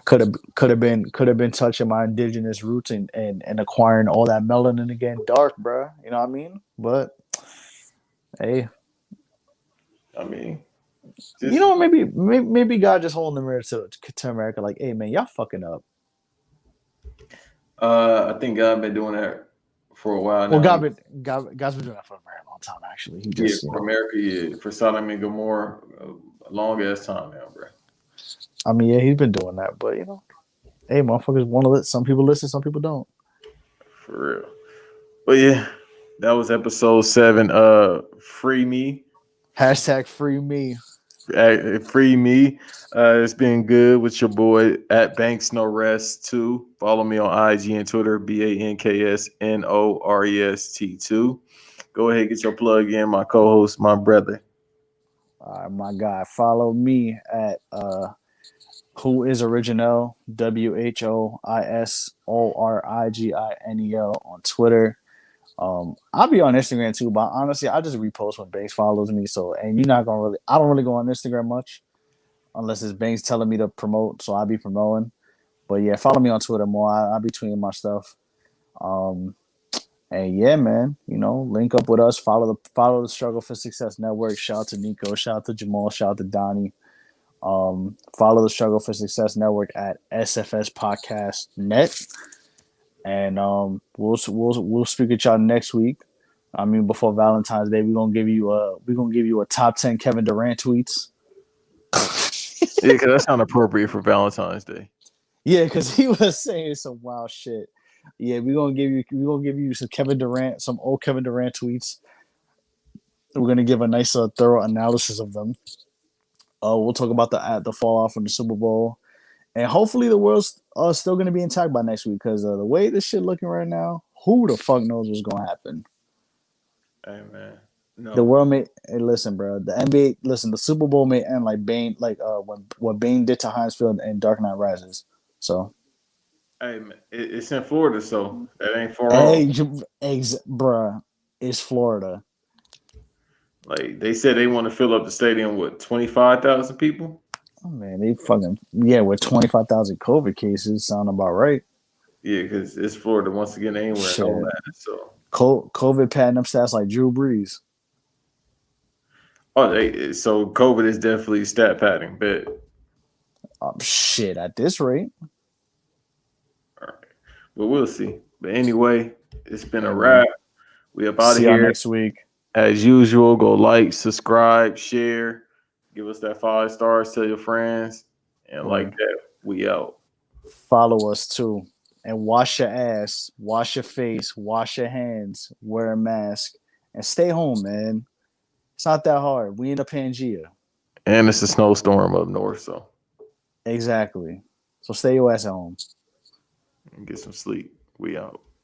could have been touching my indigenous roots and acquiring all that melanin again, dark, bro. You know what I mean? But hey. I mean, just Maybe God just holding the mirror to America, like, hey man, y'all fucking up. I think God been doing that for a while Well, now. God's been doing that for a very long time, actually. He Yeah, just, for America, yeah, for Sodom and Gomorrah, a long ass time now, bro. I mean, yeah, he's been doing that, but hey, motherfuckers want to listen. Some people listen, some people don't. For real. But yeah, that was episode 7. Free me. Hashtag free me. Free me. It's been good with your boy at Banks No Rest 2. Follow me on IG and Twitter, BANKSNOREST2. Go ahead, get your plug in, my co-host, my brother. My guy, follow me at who is original WHOISORIGINEL on Twitter. I'll be on Instagram too, but honestly, I just repost when Banks follows me. So, and you're not gonna really, I don't really go on Instagram much unless it's Banks telling me to promote. So I'll be promoting. But yeah, follow me on Twitter more. I'll be tweeting my stuff. Um, and yeah, man, link up with us. Follow the Struggle for Success Network. Shout out to Nico. Shout out to Jamal. Shout out to Donnie. Follow the Struggle for Success Network at SFS Podcast Net. And we'll speak with y'all next week. I mean, before Valentine's Day, we're gonna give you a top 10 Kevin Durant tweets. Yeah, because that sounds appropriate for Valentine's Day. Yeah, because he was saying some wild shit. Yeah, we're gonna give you some Kevin Durant, some old Kevin Durant tweets. We're gonna give a nice, thorough analysis of them. We'll talk about the fall off from the Super Bowl, and hopefully the world's still gonna be intact by next week. Because the way this shit looking right now, who the fuck knows what's gonna happen? Hey man, no. The world may listen, bro. The NBA, listen. The Super Bowl may end like Bane, when what Bane did to Heinz Field and Dark Knight Rises. So, Hey man, it's in Florida, so that ain't far off. hey, bruh, it's Florida. Like they said, they want to fill up the stadium with 25,000 people. Oh man, they fucking with 25,000 COVID cases, sound about right. Yeah, because it's Florida once again. They ain't wearing no Shit, mask. So, COVID padding up stats like Drew Brees. so COVID is definitely stat padding. But Shit, at this rate. all right, but we'll see. But anyway, it's been a Yeah, man. wrap. We up out of See y'all here. next week. As usual, go like, subscribe, share, give us that 5 stars, tell your friends, and like Yeah. that, we out. Follow us too. And wash your ass, wash your face, wash your hands, wear a mask, and stay home, man. It's not that hard. We in a Pangea. And it's a snowstorm up north, so Exactly. So stay your ass at home. get some sleep. We out.